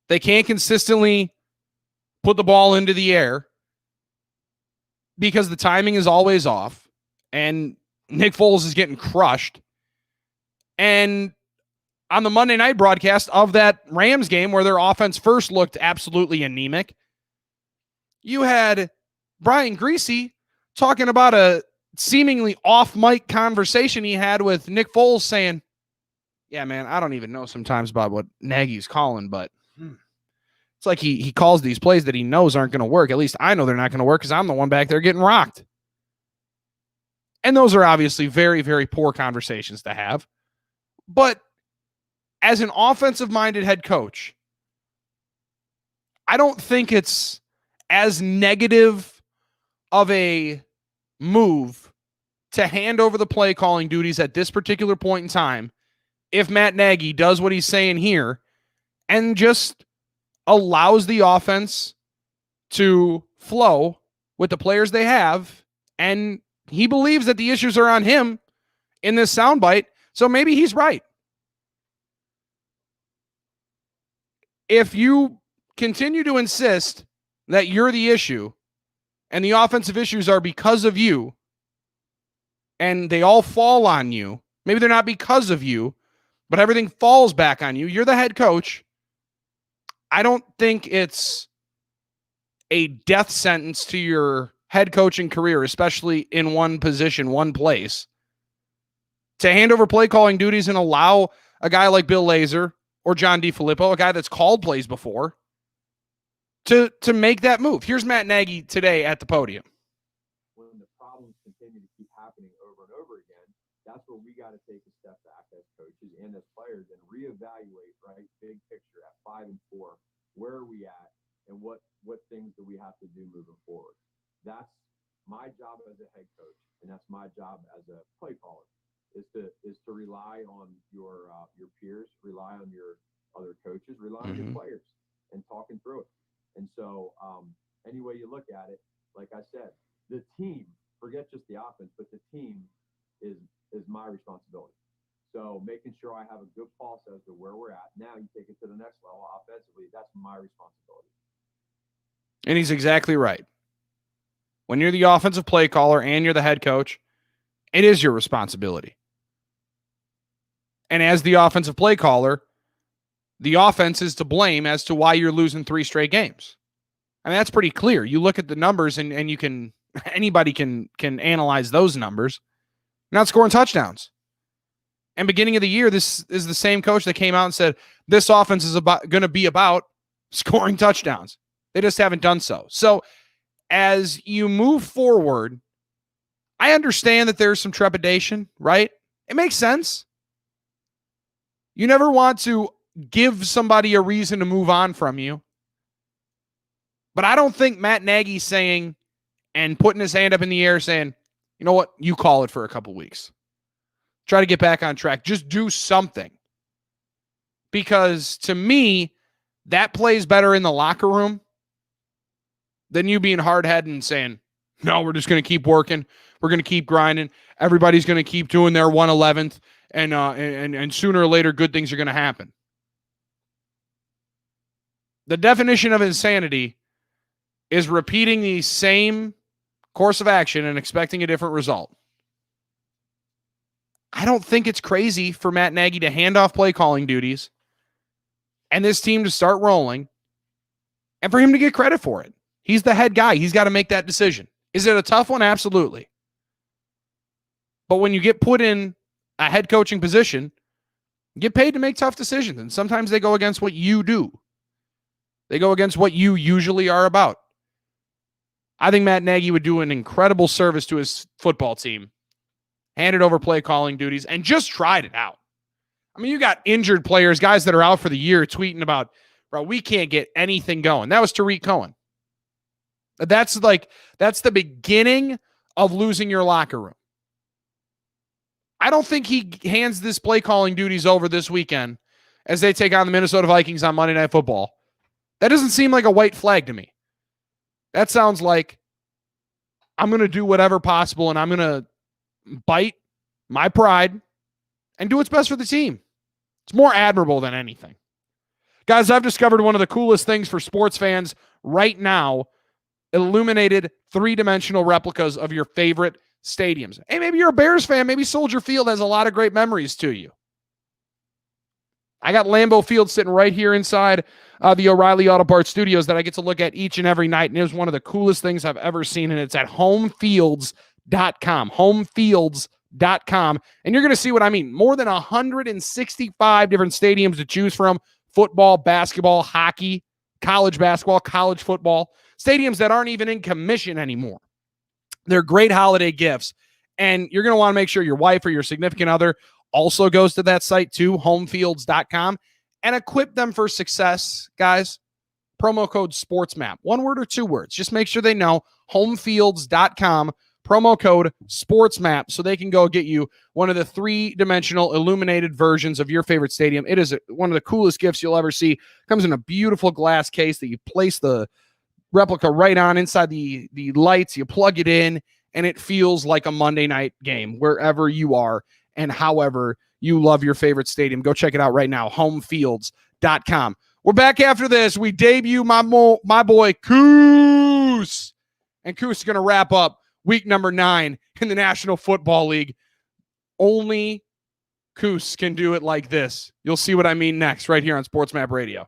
[SPEAKER 1] They can't consistently put the ball into the air because the timing is always off. And Nick Foles is getting crushed. And on the Monday night broadcast of that Rams game where their offense first looked absolutely anemic, you had Brian Greasy talking about a seemingly off-mic conversation he had with Nick Foles saying, yeah, man, I don't even know sometimes about what Nagy's calling, but it's like he calls these plays that he knows aren't going to work. At least I know they're not going to work because I'm the one back there getting rocked. And those are obviously very, very poor conversations to have. But as an offensive-minded head coach, I don't think it's as negative of a move to hand over the play calling duties at this particular point in time if Matt Nagy does what he's saying here and just allows the offense to flow with the players they have, and he believes that the issues are on him in this soundbite, so maybe he's right. If you continue to insist that you're the issue and the offensive issues are because of you and they all fall on you, maybe they're not because of you, but everything falls back on you, you're the head coach, I don't think it's a death sentence to your head coaching career, especially in one position, one place, to hand over play calling duties and allow a guy like Bill Lazor or John DeFilippo, a guy that's called plays before, to make that move. Here's Matt Nagy today at the podium.
[SPEAKER 4] When the problems continue to keep happening over and over again, that's where we got to take a step back as coaches and as players and reevaluate, right, big picture at 5-4, where are we at and what things do we have to do moving forward. That's my job as a head coach, and that's my job as a play caller, is to rely on your peers, rely on your other coaches, rely on your players, and talking through it. And so any way you look at it, like I said, the team, forget just the offense, but the team is my responsibility. So making sure I have a good pulse as to where we're at. Now you take it to the next level offensively. That's my responsibility.
[SPEAKER 1] And he's exactly right. When you're the offensive play caller and you're the head coach, it is your responsibility. And as the offensive play caller, the offense is to blame as to why you're losing 3 straight games. I mean, that's pretty clear. You look at the numbers and you can, anybody can analyze those numbers. You're not scoring touchdowns. And beginning of the year, this is the same coach that came out and said, this offense is going to be about scoring touchdowns. They just haven't done so. So as you move forward, I understand that there's some trepidation, right? It makes sense. You never want to give somebody a reason to move on from you. But I don't think Matt Nagy's saying and putting his hand up in the air saying, you know what, you call it for a couple weeks. Try to get back on track. Just do something. Because to me, that plays better in the locker room than you being hard-headed and saying, no, we're just going to keep working. We're going to keep grinding. Everybody's going to keep doing their 111th. And sooner or later, good things are going to happen. The definition of insanity is repeating the same course of action and expecting a different result. I don't think it's crazy for Matt Nagy to hand off play calling duties and this team to start rolling and for him to get credit for it. He's the head guy. He's got to make that decision. Is it a tough one? Absolutely. But when you get put in a head coaching position, you get paid to make tough decisions. And sometimes they go against what you do. They go against what you usually are about. I think Matt Nagy would do an incredible service to his football team, handed over play calling duties, and just tried it out. I mean, you got injured players, guys that are out for the year, tweeting about, bro, we can't get anything going. That was Tariq Cohen. That's the beginning of losing your locker room. I don't think he hands this play calling duties over this weekend as they take on the Minnesota Vikings on Monday Night Football. That doesn't seem like a white flag to me. That sounds like I'm going to do whatever possible and I'm going to bite my pride and do what's best for the team. It's more admirable than anything. Guys, I've discovered one of the coolest things for sports fans right now: illuminated 3-dimensional replicas of your favorite stadiums. Hey, maybe you're a Bears fan. Maybe Soldier Field has a lot of great memories to you. I got Lambeau Field sitting right here inside the O'Reilly Auto Parts studios that I get to look at each and every night. And it was one of the coolest things I've ever seen. And it's at homefields.com. Homefields.com. And you're going to see what I mean. More than 165 different stadiums to choose from: football, basketball, hockey, college basketball, college football, stadiums that aren't even in commission anymore. They're great holiday gifts. And you're going to want to make sure your wife or your significant other also goes to that site too, homefields.com, and equip them for success, guys. Promo code SportsMap. One word or two words. Just make sure they know. Homefields.com, promo code SportsMap, so they can go get you one of the 3-dimensional illuminated versions of your favorite stadium. It is one of the coolest gifts you'll ever see. Comes in a beautiful glass case that you place the replica right on inside the lights. You plug it in, and it feels like a Monday night game wherever you are and however you love your favorite stadium. Go check it out right now, homefields.com. We're back after this. We debut my boy Coos. And Coos is going to wrap up week number 9 in the National Football League. Only Coos can do it like this. You'll see what I mean next right here on Sports Map Radio.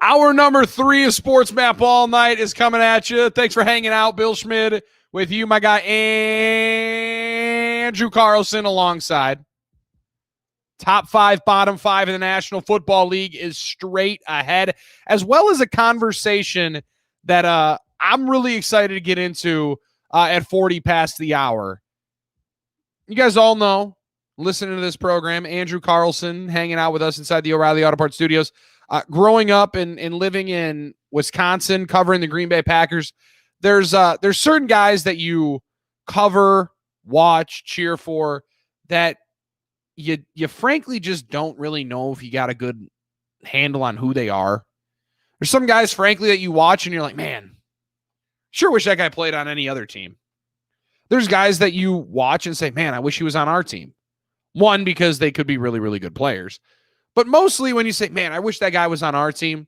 [SPEAKER 1] Hour number 3 of Sports Map All Night is coming at you. Thanks for hanging out. Bill Schmid with you, my guy Andrew Carlson alongside. Top 5, bottom 5 in the National Football League is straight ahead, as well as a conversation that I'm really excited to get into at 40 past the hour. You guys all know, listening to this program, Andrew Carlson hanging out with us inside the O'Reilly Auto Parts Studios. Growing up and living in Wisconsin, covering the Green Bay Packers, there's certain guys that you cover, watch, cheer for that you frankly just don't really know if you got a good handle on who they are. There's some guys, frankly, that you watch and you're like, man, sure wish that guy played on any other team. There's guys that you watch and say, man, I wish he was on our team. One, because they could be really, really good players. But mostly when you say, man, I wish that guy was on our team,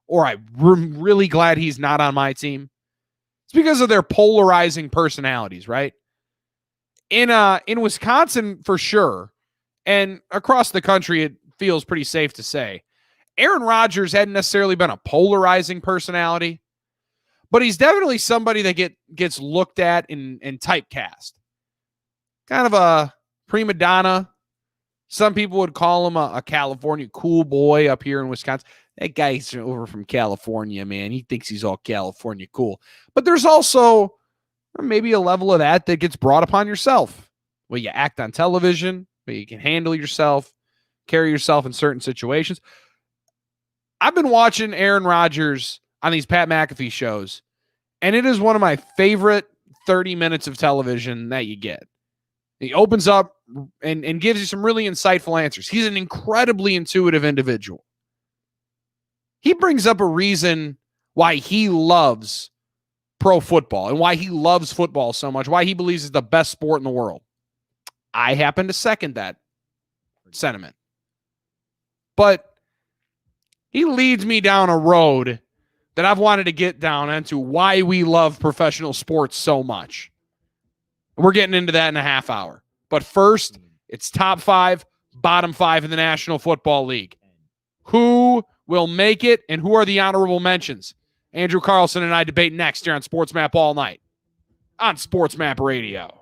[SPEAKER 1] or I'm really glad he's not on my team, it's because of their polarizing personalities, right? In Wisconsin, for sure, and across the country, it feels pretty safe to say, Aaron Rodgers hadn't necessarily been a polarizing personality, but he's definitely somebody that gets looked at and typecast. Kind of a prima donna. Some people would call him a California cool boy up here in Wisconsin. That guy's over from California, man. He thinks he's all California cool. But there's also maybe a level of that gets brought upon yourself. Well, you act on television, but you can handle yourself, carry yourself in certain situations. I've been watching Aaron Rodgers on these Pat McAfee shows, and it is one of my favorite 30 minutes of television that you get. He opens up and gives you some really insightful answers. He's an incredibly intuitive individual. He brings up a reason why he loves pro football and why he loves football so much, why he believes it's the best sport in the world. I happen to second that sentiment. But he leads me down a road that I've wanted to get down into why we love professional sports so much. We're getting into that in a half hour. But first, it's top 5, bottom 5 in the National Football League. Who will make it and who are the honorable mentions? Andrew Carlson and I debate next here on Sports Map All Night on Sports Map Radio.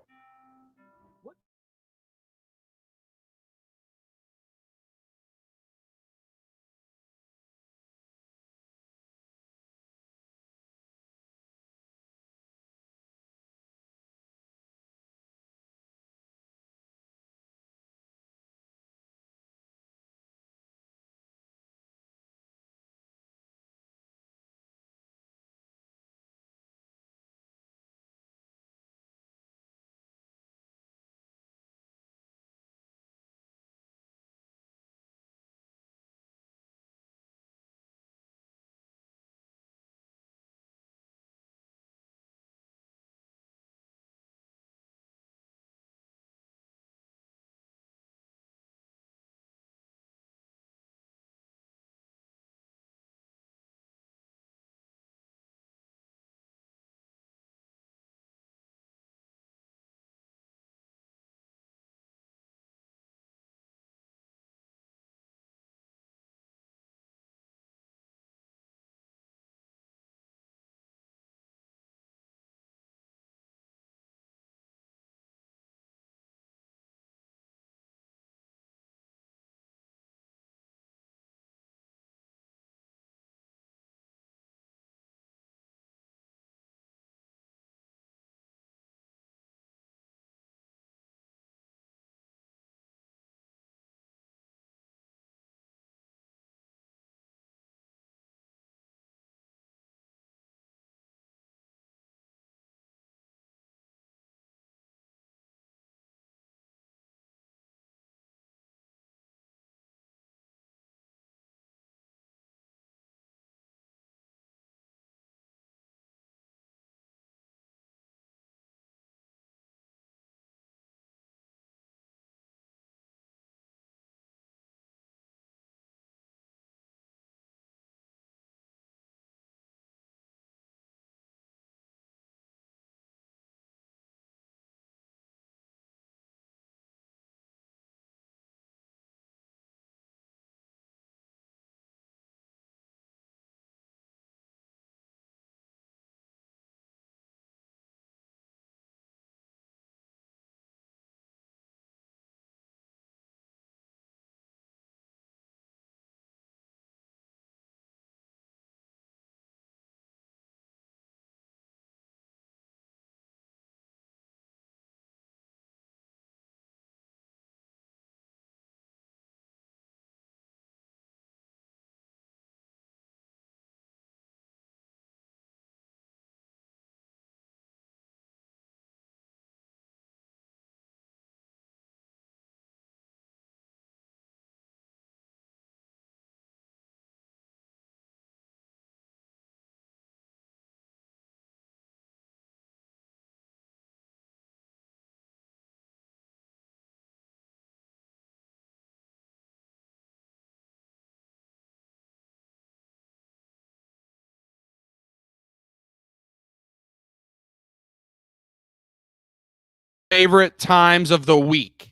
[SPEAKER 1] favorite times of the week.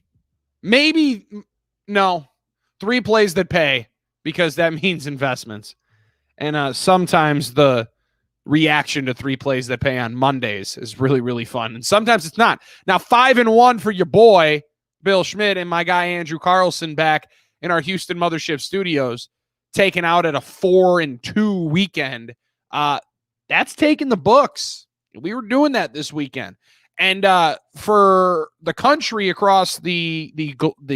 [SPEAKER 1] Maybe, no, 3 plays that pay, because that means investments. And sometimes the reaction to 3 plays that pay on Mondays is really, really fun. And sometimes it's not. Now, 5-1 for your boy, Bill Schmidt, and my guy, Andrew Carlson, back in our Houston Mothership studios, taken out at a 4-2 weekend. That's taking the books. We were doing that this weekend. And for the country across the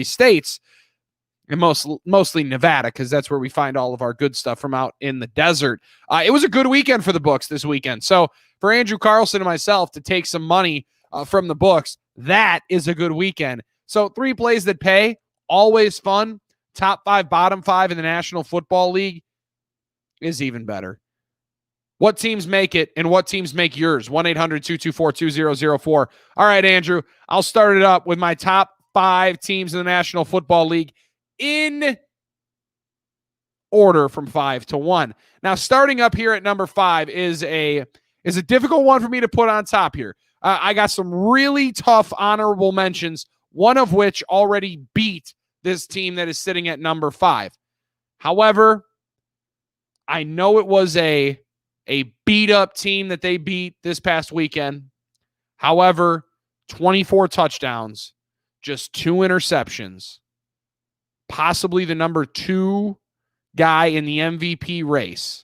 [SPEAKER 1] states, and mostly Nevada, because that's where we find all of our good stuff from out in the desert. It was a good weekend for the books this weekend. So for Andrew Carlson and myself to take some money from the books, that is a good weekend. So 3 plays that pay, always fun. Top 5, bottom 5 in the National Football League is even better. What teams make it and what teams make yours? 1-800-224-2004. All right, Andrew, I'll start it up with my top 5 teams in the National Football League in order from 5 to 1. Now, starting up here at number 5 is a difficult one for me to put on top here. I got some really tough honorable mentions, one of which already beat this team that is sitting at number 5. However, I know it was a beat-up team that they beat this past weekend. However, 24 touchdowns, just 2 interceptions, possibly the number 2 guy in the MVP race,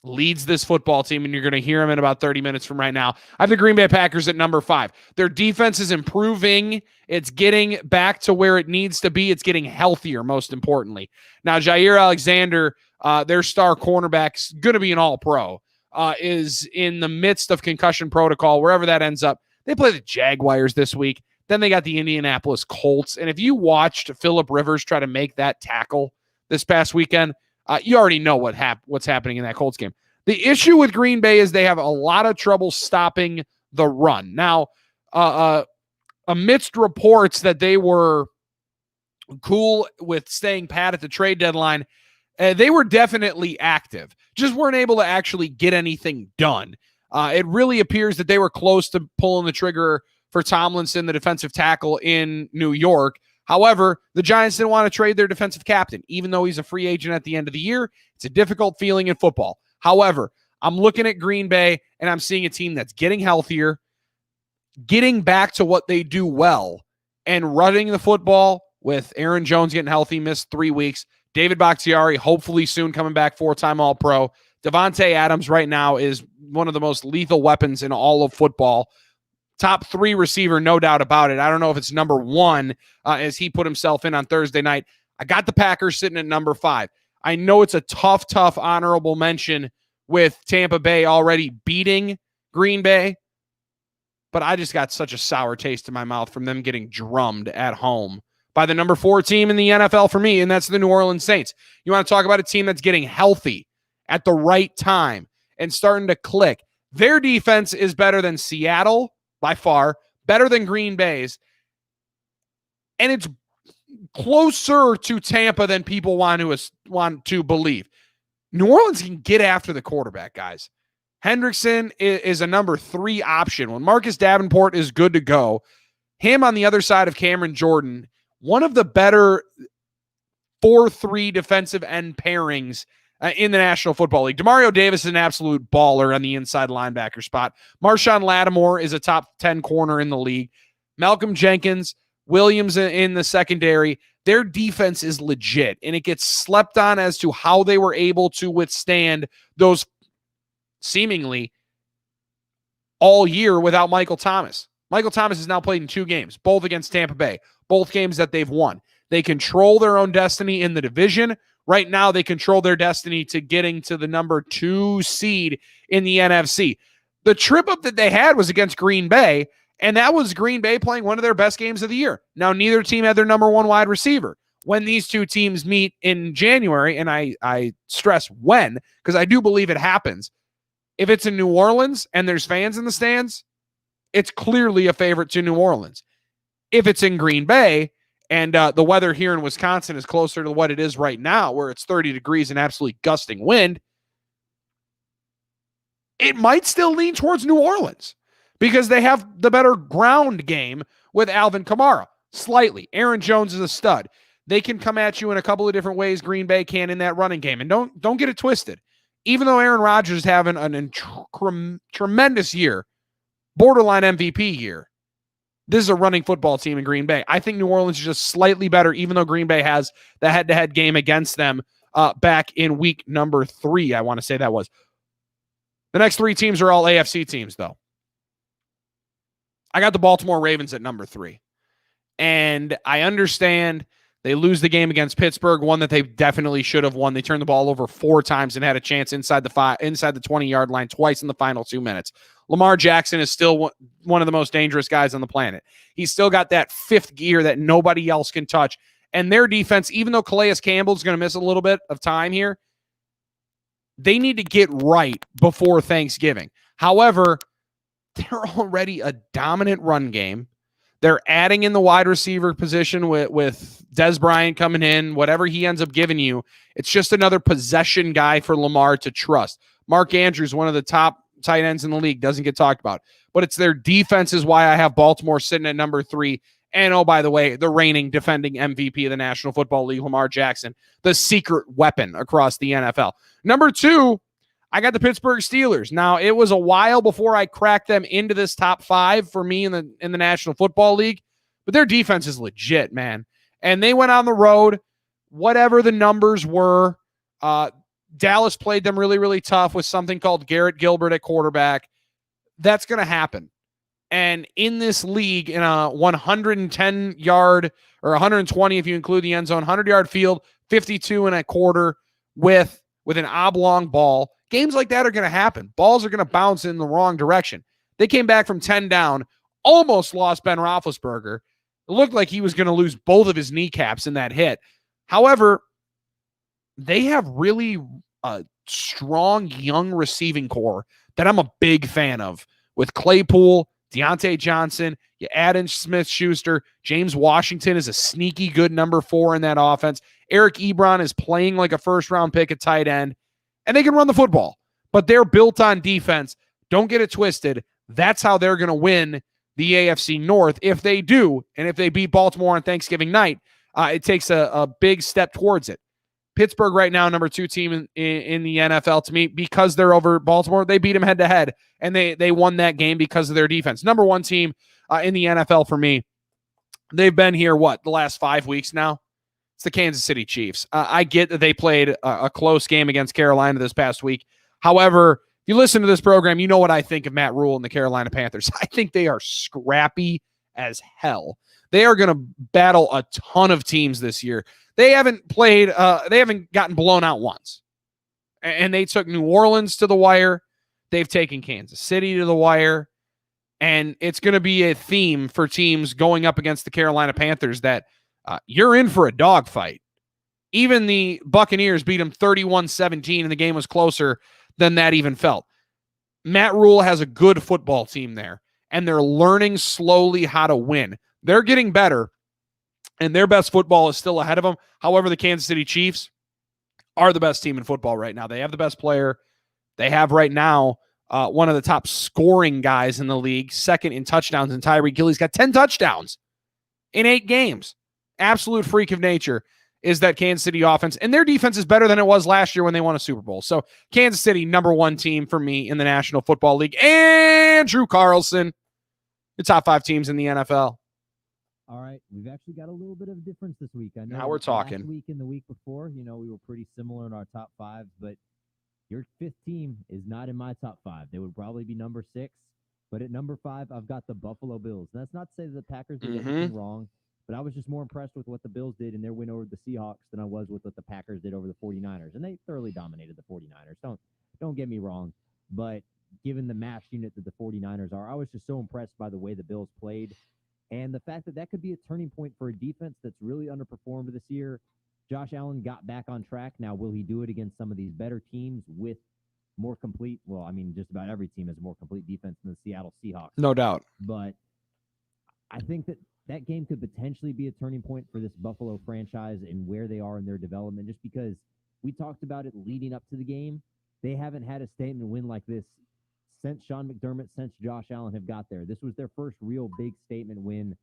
[SPEAKER 1] leads this football team, and you're going to hear him in about 30 minutes from right now. I have the Green Bay Packers at number 5. Their defense is improving. It's getting back to where it needs to be. It's getting healthier, most importantly. Now, Jair Alexander, their star cornerback, going to be an all-pro, is in the midst of concussion protocol, wherever that ends up. They play the Jaguars this week. Then they got the Indianapolis Colts. And if you watched Phillip Rivers try to make that tackle this past weekend, you already know what's happening in that Colts game. The issue with Green Bay is they have a lot of trouble stopping the run. Now, amidst reports that they were cool with staying pat at the trade deadline, they were definitely active, just weren't able to actually get anything done. It really appears that they were close to pulling the trigger for Tomlinson, the defensive tackle in New York. However, the Giants didn't want to trade their defensive captain, even though he's a free agent at the end of the year. It's a difficult feeling in football. However, I'm looking at Green Bay, and I'm seeing a team that's getting healthier, getting back to what they do well, and running the football with Aaron Jones getting healthy, missed 3 weeks. David Bakhtiari, hopefully soon coming back, 4-time All-Pro. Devontae Adams right now is one of the most lethal weapons in all of football. Top 3 receiver, no doubt about it. I don't know if it's number 1 as he put himself in on Thursday night. I got the Packers sitting at number 5. I know it's a tough honorable mention with Tampa Bay already beating Green Bay, but I just got such a sour taste in my mouth from them getting drummed at home by the number 4 team in the NFL for me, and that's the New Orleans Saints. You want to talk about a team that's getting healthy at the right time and starting to click. Their defense is better than Seattle, by far, better than Green Bay's, and it's closer to Tampa than people want to believe. New Orleans can get after the quarterback, guys. Hendrickson is a number 3 option. When Marcus Davenport is good to go, him on the other side of Cameron Jordan, one of the better 4-3 defensive end pairings in the National Football League. Demario Davis is an absolute baller on the inside linebacker spot. Marshawn Lattimore is a top 10 corner in the league. Malcolm Jenkins, Williams in the secondary. Their defense is legit, and it gets slept on as to how they were able to withstand those seemingly all year without Michael Thomas. Michael Thomas has now played in 2 games, both against Tampa Bay, both games that they've won. They control their own destiny in the division. Right now, they control their destiny to getting to the number 2 seed in the NFC. The trip up that they had was against Green Bay, and that was Green Bay playing one of their best games of the year. Now, neither team had their number 1 wide receiver. When these 2 teams meet in January, and I stress when, because I do believe it happens, if it's in New Orleans and there's fans in the stands, it's clearly a favorite to New Orleans. If it's in Green Bay, and the weather here in Wisconsin is closer to what it is right now, where it's 30 degrees and absolutely gusting wind, it might still lean towards New Orleans because they have the better ground game with Alvin Kamara. Slightly. Aaron Jones is a stud. They can come at you in a couple of different ways Green Bay can in that running game. And don't get it twisted. Even though Aaron Rodgers is having an tremendous year, borderline MVP year, this is a running football team in Green Bay. I think New Orleans is just slightly better, even though Green Bay has the head-to-head game against them back in week number 3, I want to say that was. The next 3 teams are all AFC teams, though. I got the Baltimore Ravens at number 3. And I understand they lose the game against Pittsburgh, one that they definitely should have won. They turned the ball over 4 times and had a chance inside the 20-yard line twice in the final 2 minutes. Lamar Jackson is still one of the most dangerous guys on the planet. He's still got that 5th gear that nobody else can touch. And their defense, even though Calais Campbell's going to miss a little bit of time here, they need to get right before Thanksgiving. However, they're already a dominant run game. They're adding in the wide receiver position with Dez Bryant coming in. Whatever he ends up giving you, it's just another possession guy for Lamar to trust. Mark Andrews, one of the top tight ends in the league, doesn't get talked about. But it's their defense is why I have Baltimore sitting at number 3. And, oh, by the way, the reigning defending MVP of the National Football League, Lamar Jackson, the secret weapon across the NFL. Number 2, I got the Pittsburgh Steelers. Now, it was a while before I cracked them into this top 5 for me in the National Football League, but their defense is legit, man. And they went on the road, whatever the numbers were. Dallas played them really, really tough with something called Garrett Gilbert at quarterback. That's going to happen. And in this league, in a 110-yard or 120 if you include the end zone, 100-yard field, 52 and a quarter with an oblong ball, games like that are going to happen. Balls are going to bounce in the wrong direction. They came back from 10 down, almost lost Ben Roethlisberger. It looked like he was going to lose both of his kneecaps in that hit. However, they have really a strong young receiving core that I'm a big fan of with Claypool, Deontay Johnson, you add in Smith-Schuster. James Washington is a sneaky good number 4 in that offense. Eric Ebron is playing like a first-round pick at tight end, and they can run the football. But they're built on defense. Don't get it twisted. That's how they're going to win the AFC North. If they do, and if they beat Baltimore on Thanksgiving night, it takes a big step towards it. Pittsburgh right now, number 2 team in the NFL to me, because they're over Baltimore. They beat them head-to-head, and they won that game because of their defense. Number 1 team in the NFL for me. They've been here, the last 5 weeks now? It's the Kansas City Chiefs. I get that they played a close game against Carolina this past week. However, if you listen to this program, you know what I think of Matt Rule and the Carolina Panthers. I think they are scrappy as hell. They are going to battle a ton of teams this year. They haven't played, they haven't gotten blown out once. And they took New Orleans to the wire. They've taken Kansas City to the wire. And it's going to be a theme for teams going up against the Carolina Panthers that you're in for a dogfight. Even the Buccaneers beat them 31-17, and the game was closer than that even felt. Matt Rule has a good football team there, and they're learning slowly how to win. They're getting better, and their best football is still ahead of them. However, the Kansas City Chiefs are the best team in football right now. They have the best player. They have right now one of the top scoring guys in the league, second in touchdowns, and Tyreek Hill. He's got 10 touchdowns in 8 games. Absolute freak of nature is that Kansas City offense, and their defense is better than it was last year when they won a Super Bowl. So Kansas City, number 1 team for me in the National Football League. Andrew Carlson, the top 5 teams in the NFL.
[SPEAKER 2] All right, we've actually got a little bit of difference this week. I know
[SPEAKER 1] now we're talking.
[SPEAKER 2] Last week and the week before, we were pretty similar in our top 5s, but your 5th team is not in my top 5. They would probably be number 6, but at number 5, I've got the Buffalo Bills. And that's not to say that the Packers did anything wrong, but I was just more impressed with what the Bills did in their win over the Seahawks than I was with what the Packers did over the 49ers. And they thoroughly dominated the 49ers. Don't get me wrong, but given the match unit that the 49ers are, I was just so impressed by the way the Bills played. And the fact that that could be a turning point for a defense that's really underperformed this year. Josh Allen got back on track. Now, will he do it against some of these better teams with more complete? Well, I mean, just about every team has a more complete defense than the Seattle Seahawks.
[SPEAKER 1] No doubt.
[SPEAKER 2] But I think that game could potentially be a turning point for this Buffalo franchise and where they are in their development, just because we talked about it leading up to the game. They haven't had a statement win like this since Sean McDermott, since Josh Allen have got there. This was their first real big statement win,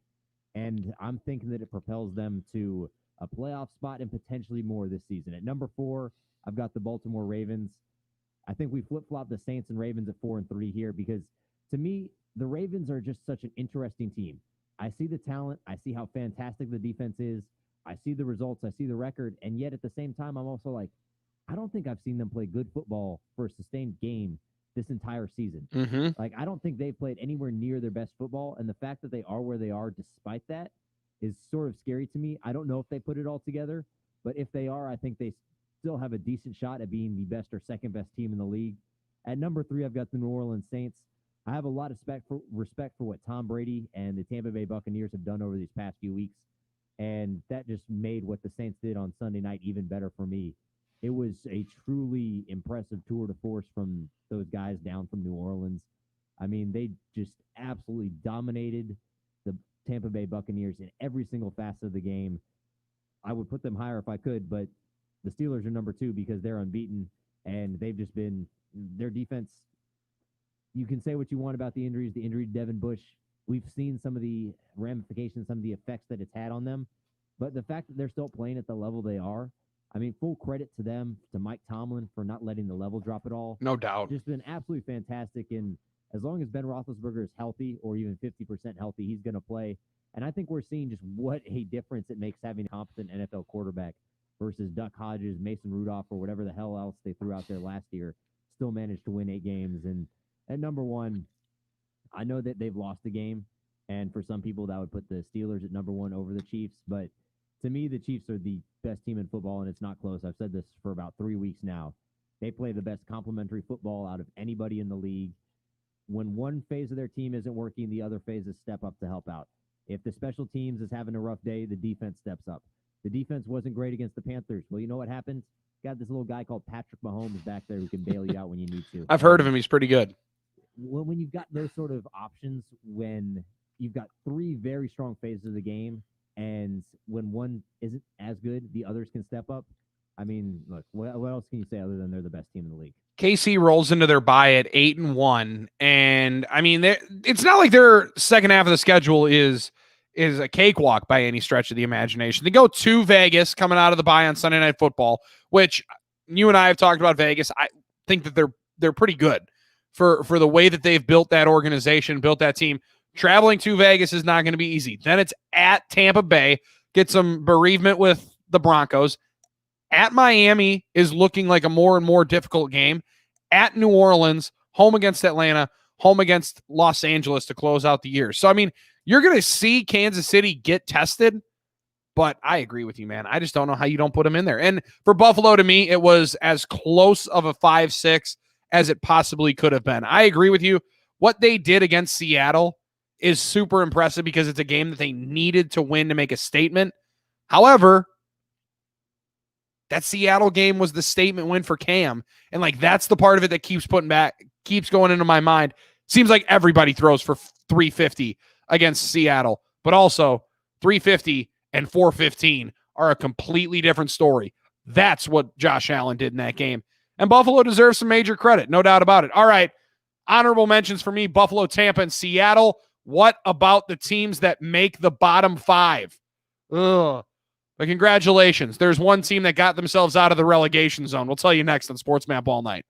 [SPEAKER 2] and I'm thinking that it propels them to a playoff spot and potentially more this season. At number 4, I've got the Baltimore Ravens. I think we flip-flop the Saints and Ravens at 4 and 3 here because, to me, the Ravens are just such an interesting team. I see the talent. I see how fantastic the defense is. I see the results. I see the record. And yet, at the same time, I'm also like, I don't think I've seen them play good football for a sustained game this entire season.
[SPEAKER 1] Mm-hmm.
[SPEAKER 2] Like, I don't think they've played anywhere near their best football. And the fact that they are where they are despite that is sort of scary to me. I don't know if they put it all together, but if they are, I think they still have a decent shot at being the best or second best team in the league. At number 3, I've got the New Orleans Saints. I have a lot of respect for what Tom Brady and the Tampa Bay Buccaneers have done over these past few weeks. And that just made what the Saints did on Sunday night even better for me. It was a truly impressive tour de force from those guys down from New Orleans. I mean, they just absolutely dominated the Tampa Bay Buccaneers in every single facet of the game. I would put them higher if I could, but the Steelers are number 2 because they're unbeaten, and they've just been their defense. You can say what you want about the injuries, the injury to Devin Bush. We've seen some of the ramifications, some of the effects that it's had on them. But the fact that they're still playing at the level they are, I mean, full credit to them, to Mike Tomlin for not letting the level drop at all.
[SPEAKER 1] No doubt.
[SPEAKER 2] Just been absolutely fantastic. And as long as Ben Roethlisberger is healthy or even 50% healthy, he's going to play. And I think we're seeing just what a difference it makes having a competent NFL quarterback versus Duck Hodges, Mason Rudolph, or whatever the hell else they threw out there last year. Still managed to win 8 games. And at number 1, I know that they've lost the game. And for some people, that would put the Steelers at number 1 over the Chiefs. But to me, the Chiefs are the best team in football, and it's not close. I've said this for about 3 weeks now. They play the best complementary football out of anybody in the league. When one phase of their team isn't working, the other phases step up to help out. If the special teams is having a rough day, the defense steps up. The defense wasn't great against the Panthers. Well, you know what happens? Got this little guy called Patrick Mahomes back there who can bail you out when you need to.
[SPEAKER 1] I've heard of him. He's pretty good.
[SPEAKER 2] When you've got those sort of options, when you've got 3 very strong phases of the game, and when one isn't as good, the others can step up. I mean, look, what else can you say other than they're the best team in the league?
[SPEAKER 1] KC rolls into their bye at 8-1, and I mean, it's not like their second half of the schedule is a cakewalk by any stretch of the imagination. They go to Vegas coming out of the bye on Sunday Night Football, which you and I have talked about Vegas. I think that they're pretty good for the way that they've built that organization, built that team. Traveling to Vegas is not going to be easy. Then it's at Tampa Bay, get some bereavement with the Broncos. At Miami is looking like a more and more difficult game. At New Orleans, home against Atlanta, home against Los Angeles to close out the year. So, I mean, you're going to see Kansas City get tested, but I agree with you, man. I just don't know how you don't put them in there. And for Buffalo, to me, it was as close of a 5-6 as it possibly could have been. I agree with you. What they did against Seattle is super impressive because it's a game that they needed to win to make a statement. However, that Seattle game was the statement win for Cam. And like, that's the part of it that keeps going into my mind. Seems like everybody throws for 350 against Seattle, but also 350 and 415 are a completely different story. That's what Josh Allen did in that game. And Buffalo deserves some major credit, no doubt about it. All right. Honorable mentions for me, Buffalo, Tampa, and Seattle. What about the teams that make the bottom 5? Ugh. But congratulations. There's one team that got themselves out of the relegation zone. We'll tell you next on Sports Map All Night.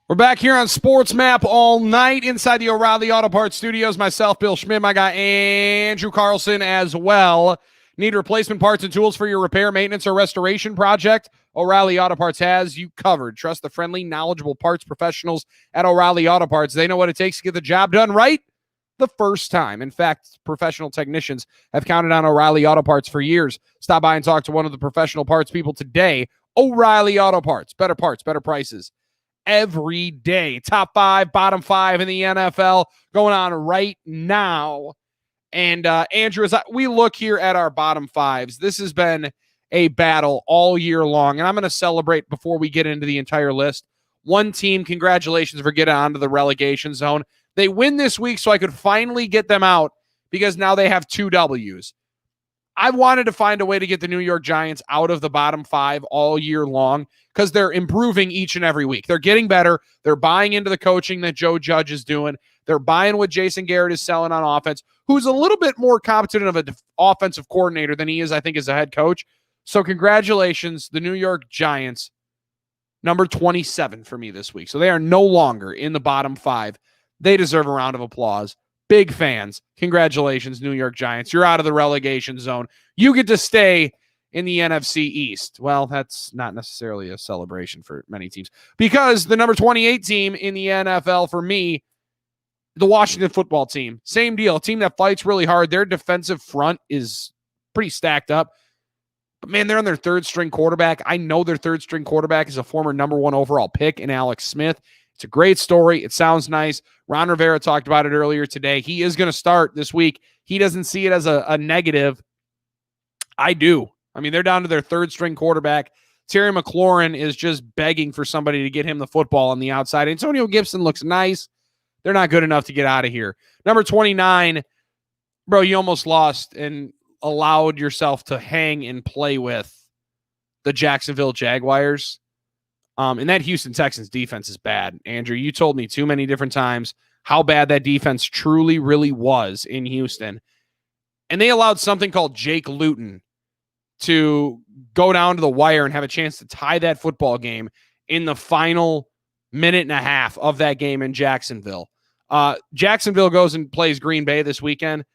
[SPEAKER 1] We're back here on Sports Map all night inside the O'Reilly Auto Parts studios. Myself, Bill Schmidt, my guy Andrew Carlson as well. Need replacement parts and tools for your repair, maintenance, or restoration project? O'Reilly Auto Parts has you covered. Trust the friendly, knowledgeable parts professionals at O'Reilly Auto Parts. They know what it takes to get the job done right the first time. In fact, professional technicians have counted on O'Reilly Auto Parts for years. Stop by and talk to one of the professional parts people today. O'Reilly Auto Parts. Better parts, better prices every day. Top 5, bottom 5 in the NFL going on right now. And Andrew, as we look here at our bottom 5s, this has been a battle all year long. And I'm going to celebrate before we get into the entire list. One team, congratulations for getting onto the relegation zone. They win this week, so I could finally get them out because now they have 2 W's. I wanted to find a way to get the New York Giants out of the bottom 5 all year long because they're improving each and every week. They're getting better. They're buying into the coaching that Joe Judge is doing. They're buying what Jason Garrett is selling on offense, who's a little bit more competent of an offensive coordinator than he is, I think, as a head coach. So congratulations, the New York Giants, number 27 for me this week. So they are no longer in the bottom 5. They deserve a round of applause. Big fans. Congratulations, New York Giants. You're out of the relegation zone. You get to stay in the NFC East. Well, that's not necessarily a celebration for many teams because the number 28 team in the NFL for me, the Washington football team, same deal. A team that fights really hard. Their defensive front is pretty stacked up. But, man, they're on their third-string quarterback. I know their third-string quarterback is a former number 1 overall pick in Alex Smith. It's a great story. It sounds nice. Ron Rivera talked about it earlier today. He is going to start this week. He doesn't see it as a negative. I do. I mean, they're down to their third-string quarterback. Terry McLaurin is just begging for somebody to get him the football on the outside. Antonio Gibson looks nice. They're not good enough to get out of here. Number 29, bro, you almost lost and allowed yourself to hang and play with the Jacksonville Jaguars. And that Houston Texans defense is bad. Andrew, you told me too many different times how bad that defense truly, really was in Houston. And they allowed something called Jake Luton to go down to the wire and have a chance to tie that football game in the final minute and a half of that game in Jacksonville. Jacksonville goes and plays Green Bay this weekend.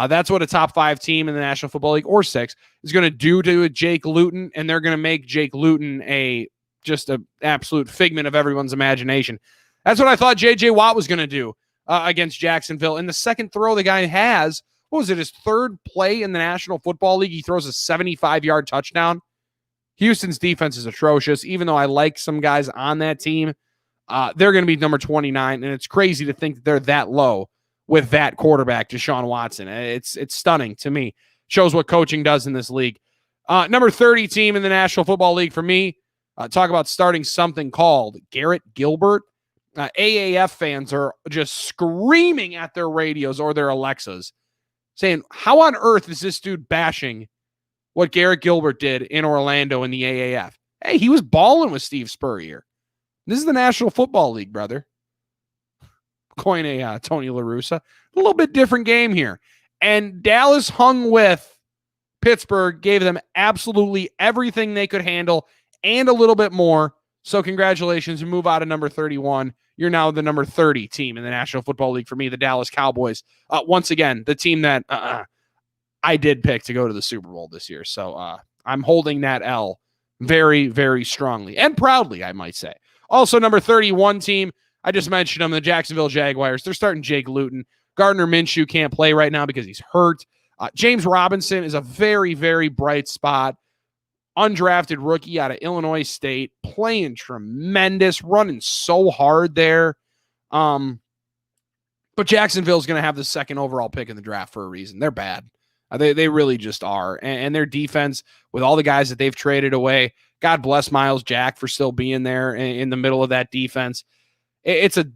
[SPEAKER 1] That's what a top 5 team in the National Football League or 6 is going to do to Jake Luton, and they're going to make Jake Luton just an absolute figment of everyone's imagination. That's what I thought J.J. Watt was going to do against Jacksonville. In the second throw the guy has, what was it, his 3rd play in the National Football League? He throws a 75-yard touchdown. Houston's defense is atrocious. Even though I like some guys on that team, they're going to be number 29, and it's crazy to think that they're that low with that quarterback, Deshaun Watson. It's stunning to me. Shows what coaching does in this league. Number 30 team in the National Football League for me, talk about starting something called Garrett Gilbert. AAF fans are just screaming at their radios or their Alexas, saying, how on earth is this dude bashing what Garrett Gilbert did in Orlando in the AAF? Hey, he was balling with Steve Spurrier. This is the National Football League, brother. Coin a Tony La Russa. A little bit different game here. And Dallas hung with Pittsburgh, gave them absolutely everything they could handle and a little bit more. So congratulations, you move out of number 31. You're now the number 30 team in the National Football League for me, the Dallas Cowboys. Once again, the team that I did pick to go to the Super Bowl this year. So I'm holding that L very, very strongly and proudly, I might say. Also, number 31 team, I just mentioned them, the Jacksonville Jaguars. They're starting Jake Luton. Gardner Minshew can't play right now because he's hurt. James Robinson is a very, very bright spot. Undrafted rookie out of Illinois State, playing tremendous, running so hard there. But Jacksonville's going to have the 2nd overall pick in the draft for a reason. They're bad. They really just are. And their defense, with all the guys that they've traded away, God bless Myles Jack for still being there in the middle of that defense. It's a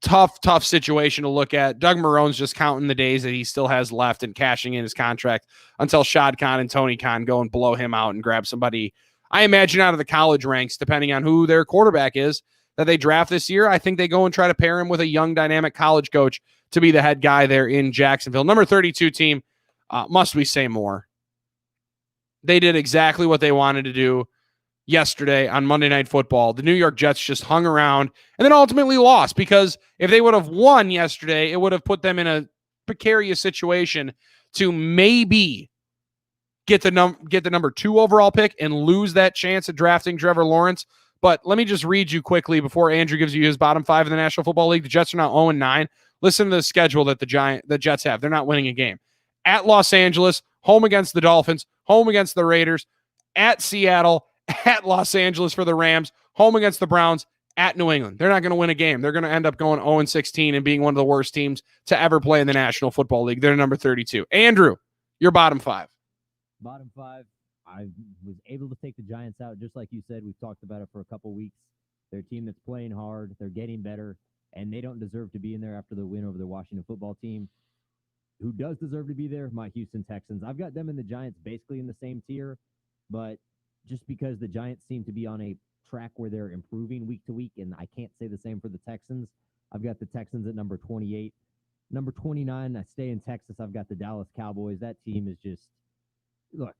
[SPEAKER 1] tough situation to look at. Doug Marone's just counting the days that he still has left and cashing in his contract until Shad Khan and Tony Khan go and blow him out and grab somebody, I imagine, out of the college ranks, depending on who their quarterback is that they draft this year. I think they go and try to pair him with a young, dynamic college coach to be the head guy there in Jacksonville. Number 32 team, must we say more? They did exactly what they wanted to do. yesterday on Monday Night Football. The New York Jets just hung around and then ultimately lost, because if they would have won yesterday, it would have put them in a precarious situation to maybe get the number 2 overall pick and lose that chance at drafting Trevor Lawrence. But let me just read you quickly before Andrew gives you his bottom 5 in the National Football League. The Jets are now 0-9. Listen to the schedule that the Jets have. They're not winning a game. At Los Angeles, home against the Dolphins, home against the Raiders, at Seattle, at Los Angeles for the Rams, home against the Browns, at New England. They're not going to win a game. They're going to end up going 0-16 and being one of the worst teams to ever play in the National Football League. They're number 32. Andrew, your bottom 5.
[SPEAKER 2] Bottom 5, I was able to take the Giants out, just like you said. We've talked about it for a couple weeks. They're a team that's playing hard. They're getting better, and they don't deserve to be in there after the win over the Washington Football Team. Who does deserve to be there? My Houston Texans. I've got them and the Giants basically in the same tier, but just because the Giants seem to be on a track where they're improving week to week, and I can't say the same for the Texans. I've got the Texans at number 28. Number 29, I stay in Texas. I've got the Dallas Cowboys. That team is just, look,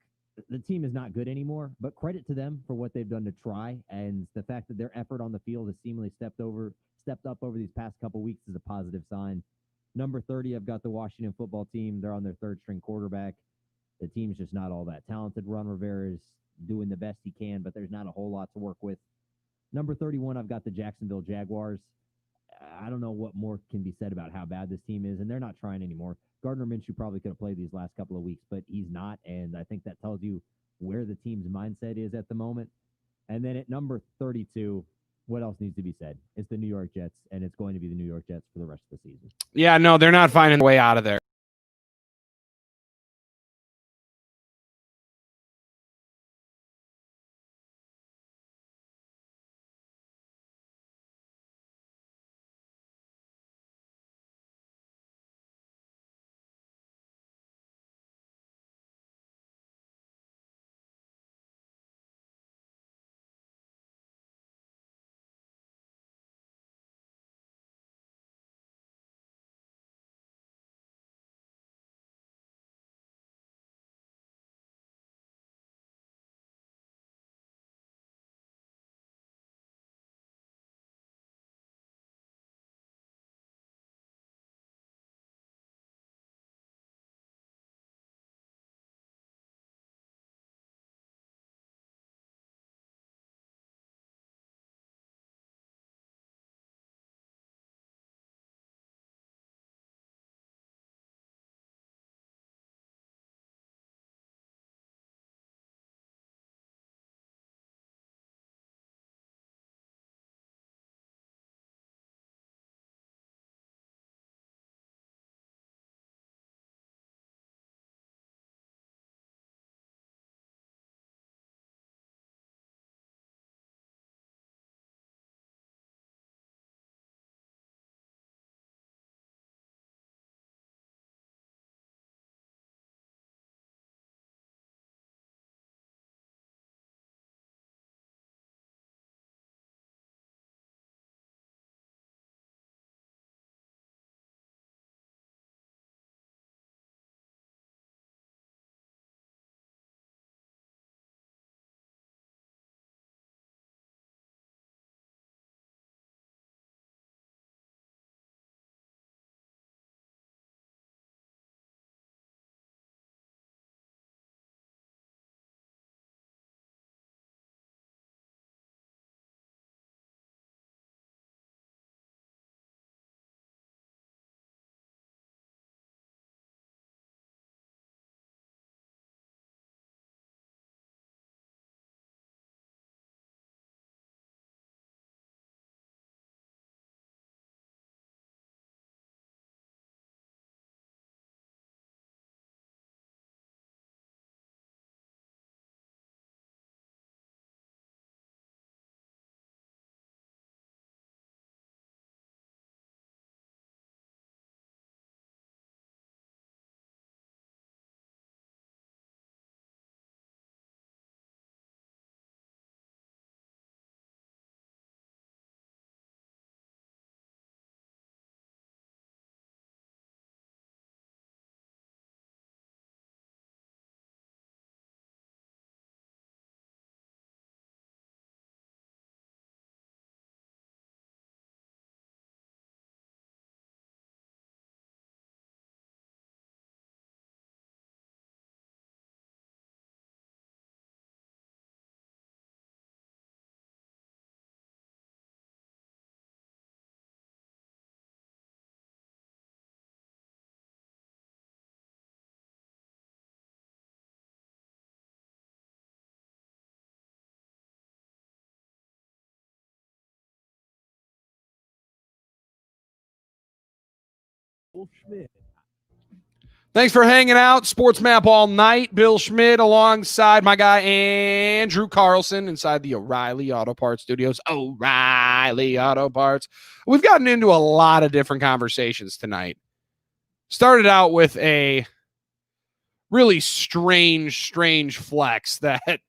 [SPEAKER 2] the team is not good anymore, but credit to them for what they've done to try, and the fact that their effort on the field has seemingly stepped up over these past couple weeks is a positive sign. Number 30, I've got the Washington Football Team. They're on their third-string quarterback. The team's just not all that talented. Ron Rivera is doing the best he can, but there's not a whole lot to work with. Number 31, I've got the Jacksonville Jaguars. I don't know what more can be said about how bad this team is, and they're not trying anymore. Gardner Minshew probably could have played these last couple of weeks, but he's not, and I think that tells you where the team's mindset is at the moment. And then at number 32, what else needs to be said? It's the New York Jets, and it's going to be the New York Jets for the rest of the season.
[SPEAKER 1] Yeah, no, they're not finding a way out of there.
[SPEAKER 2] Schmidt.
[SPEAKER 1] Thanks for hanging out. Sports Map all night. Bill Schmidt alongside my guy Andrew Carlson inside the O'Reilly Auto Parts Studios. O'Reilly Auto Parts. We've gotten into a lot of different conversations tonight. Started out with a really strange flex that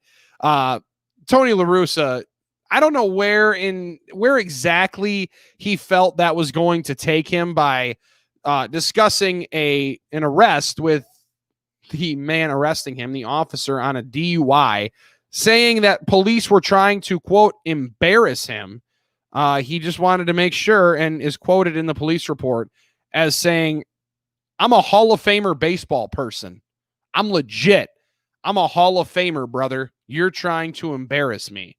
[SPEAKER 1] Tony La Russa, I don't know where exactly he felt that was going to take him by discussing an arrest with the man arresting him, the officer, on a DUI, saying that police were trying to, quote, embarrass him. He just wanted to make sure, and is quoted in the police report as saying, "I'm a Hall of Famer baseball person. I'm legit. I'm a Hall of Famer, brother. You're trying to embarrass me."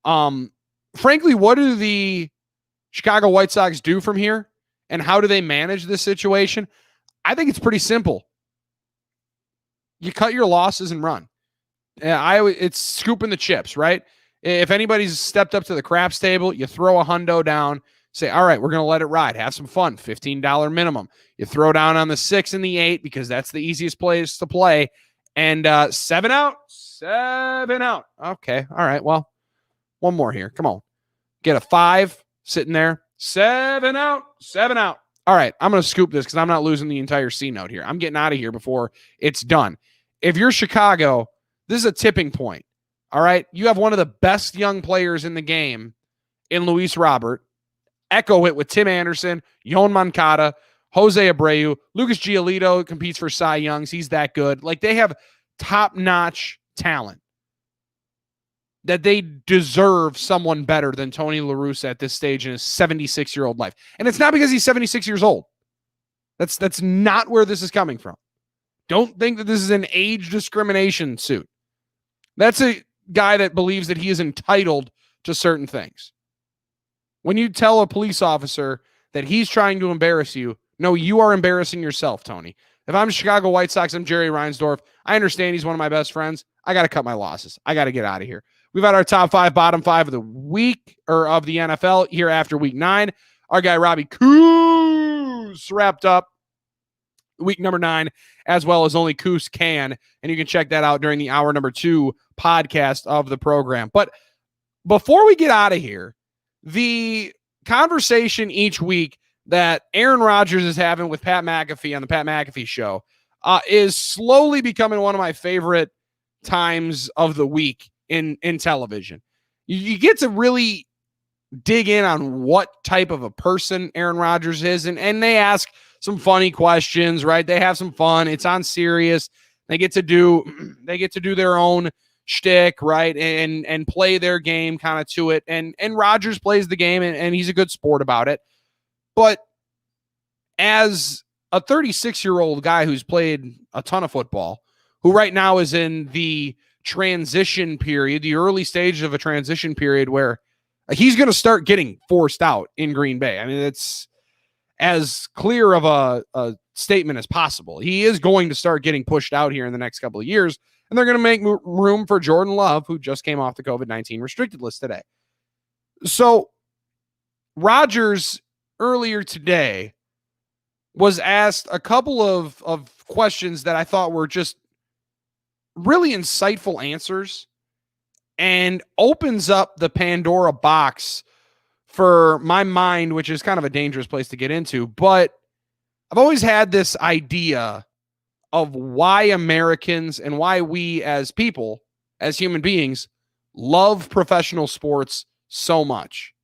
[SPEAKER 1] Frankly, what do the Chicago White Sox do from here? And how do they manage this situation? I think it's pretty simple. You cut your losses and run. It's scooping the chips, right? If anybody's stepped up to the craps table, you throw a hundo down, say, all right, we're going to let it ride. Have some fun. $15 minimum. You throw down on the 6 and the 8 because that's the easiest place to play. And 7 out. Okay. All right. Well, one more here. Come on. Get a 5 sitting there. 7 out. All right, I'm going to scoop this because I'm not losing the entire C note here. I'm getting out of here before it's done. If you're Chicago, this is a tipping point. All right, you have one of the best young players in the game in Luis Robert. Echo it with Tim Anderson, Yoan Moncada, Jose Abreu, Lucas Giolito competes for Cy Youngs. He's that good. Like, they have top-notch talent that they deserve someone better than Tony La Russa at this stage in his 76-year-old life. And it's not because he's 76 years old. That's not where this is coming from. Don't think that this is an age discrimination suit. That's a guy that believes that he is entitled to certain things. When you tell a police officer that he's trying to embarrass you, no, you are embarrassing yourself, Tony. If I'm Chicago White Sox, I'm Jerry Reinsdorf. I understand he's one of my best friends. I got to cut my losses. I got to get out of here. We've had our top 5, bottom 5 of the week, or of the NFL here after week 9. Our guy Robbie Coos wrapped up week number 9, as well as only Coos can. And you can check that out during the hour number 2 podcast of the program. But before we get out of here, the conversation each week that Aaron Rodgers is having with Pat McAfee on the Pat McAfee Show is slowly becoming one of my favorite times of the week in television. You get to really dig in on what type of a person Aaron Rodgers is, and they ask some funny questions, right? They have some fun. It's on Sirius. They get to do their own shtick, right? And play their game kind of to it. And Rodgers plays the game, and he's a good sport about it. But as a 36-year-old guy who's played a ton of football, who right now is in the transition period, the early stages of a transition period where he's going to start getting forced out in Green Bay. I mean, it's as clear of a statement as possible. He is going to start getting pushed out here in the next couple of years, and they're going to make room for Jordan Love, who just came off the COVID-19 restricted list today. So Rodgers earlier today was asked a couple of questions that I thought were just really insightful answers, and opens up the Pandora box for my mind, which is kind of a dangerous place to get into. But I've always had this idea of why Americans and why we as people, as human beings, love professional sports so much.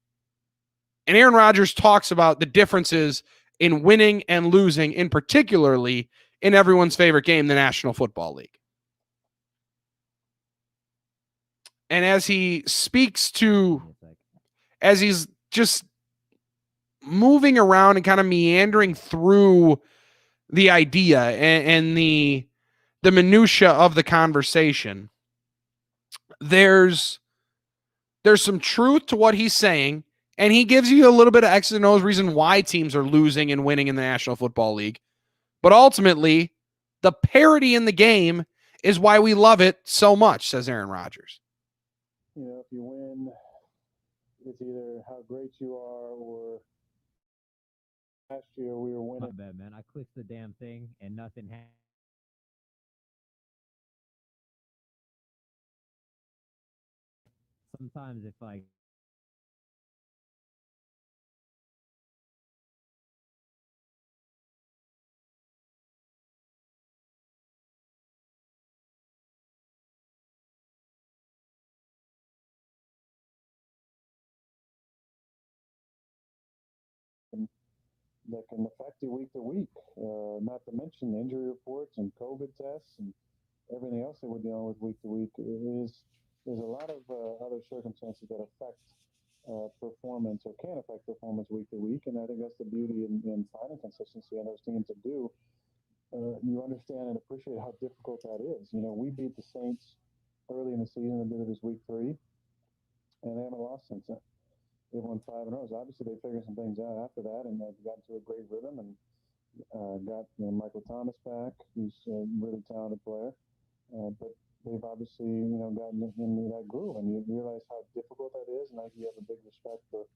[SPEAKER 1] And Aaron Rodgers talks about the differences in winning and losing, in particularly in everyone's favorite game, the National Football League. And as he speaks to, as he's just moving around and kind of meandering through the idea and the minutia of the conversation, there's some truth to what he's saying, and he gives you a little bit of X and O's reason why teams are losing and winning in the National Football League. But ultimately, the parity in the game is why we love it so much, says Aaron Rodgers.
[SPEAKER 5] You know, if you win, it's either how great you are or last year we were
[SPEAKER 2] My
[SPEAKER 5] winning.
[SPEAKER 2] bad, man. I clicked the damn thing and nothing happened. Sometimes if I
[SPEAKER 5] That can affect you week to week. Not to mention injury reports and COVID tests and everything else that we're dealing with week to week. There's a lot of other circumstances that affect performance or can affect performance week to week, and I think that's the beauty in finding consistency on those teams that do. You understand and appreciate how difficult that is. You know, we beat the Saints early in the season and did it as week 3, and they haven't lost since then. They've won 5 in a row. So obviously, they figured some things out after that, and they've got into a great rhythm and got Michael Thomas back, who's a really talented player. But they've obviously, gotten into that groove, and you realize how difficult that is. And I think you have a big respect for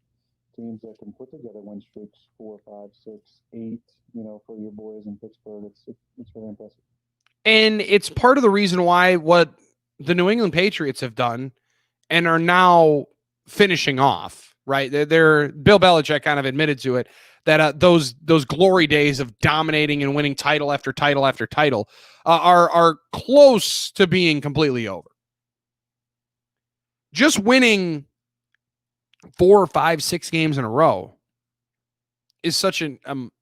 [SPEAKER 5] teams that can put together win streaks 4, 5, 6, 8. For your boys in Pittsburgh, it's really impressive.
[SPEAKER 1] And it's part of the reason why what the New England Patriots have done and are now finishing off. Right, they're Bill Belichick kind of admitted to it that those glory days of dominating and winning title after title after title are close to being completely over. Just winning 4, 5, 6 games in a row is such an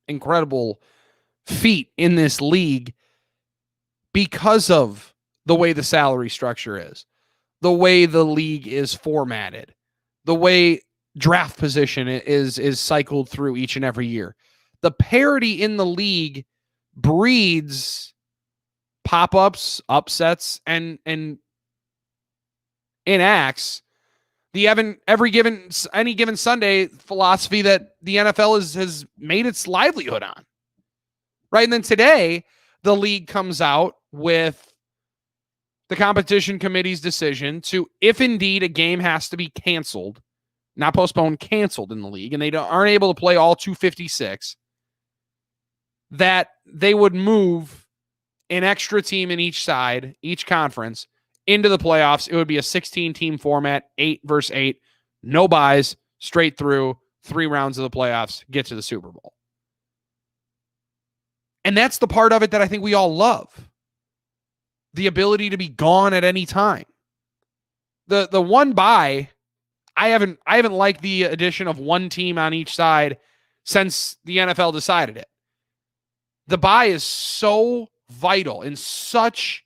[SPEAKER 1] incredible feat in this league because of the way the salary structure is, the way the league is formatted, the way draft position is cycled through each and every year. The parity in the league breeds pop-ups, upsets, and enacts the any given Sunday philosophy that the NFL has made its livelihood on. Right? And then today, the league comes out with the competition committee's decision to, if indeed a game has to be canceled, not postponed, canceled in the league, and they aren't able to play all 256, that they would move an extra team in each side, each conference, into the playoffs. It would be a 16-team format, 8 versus 8, no buys, straight through, 3 rounds of the playoffs, get to the Super Bowl. And that's the part of it that I think we all love. The ability to be gone at any time. The one bye, I haven't liked the addition of one team on each side since the NFL decided it. The bye is so vital and such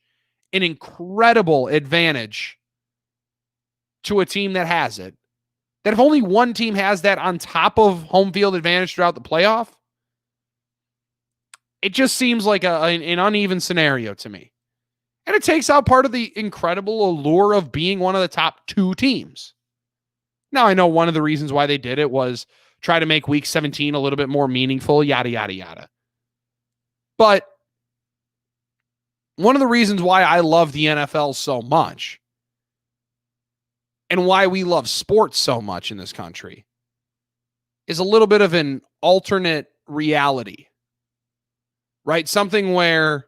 [SPEAKER 1] an incredible advantage to a team that has it, that if only one team has that on top of home field advantage throughout the playoff, it just seems like an uneven scenario to me. And it takes out part of the incredible allure of being one of the top 2 teams. Now, I know one of the reasons why they did it was try to make week 17 a little bit more meaningful, yada, yada, yada. But one of the reasons why I love the NFL so much and why we love sports so much in this country is a little bit of an alternate reality, right? Something where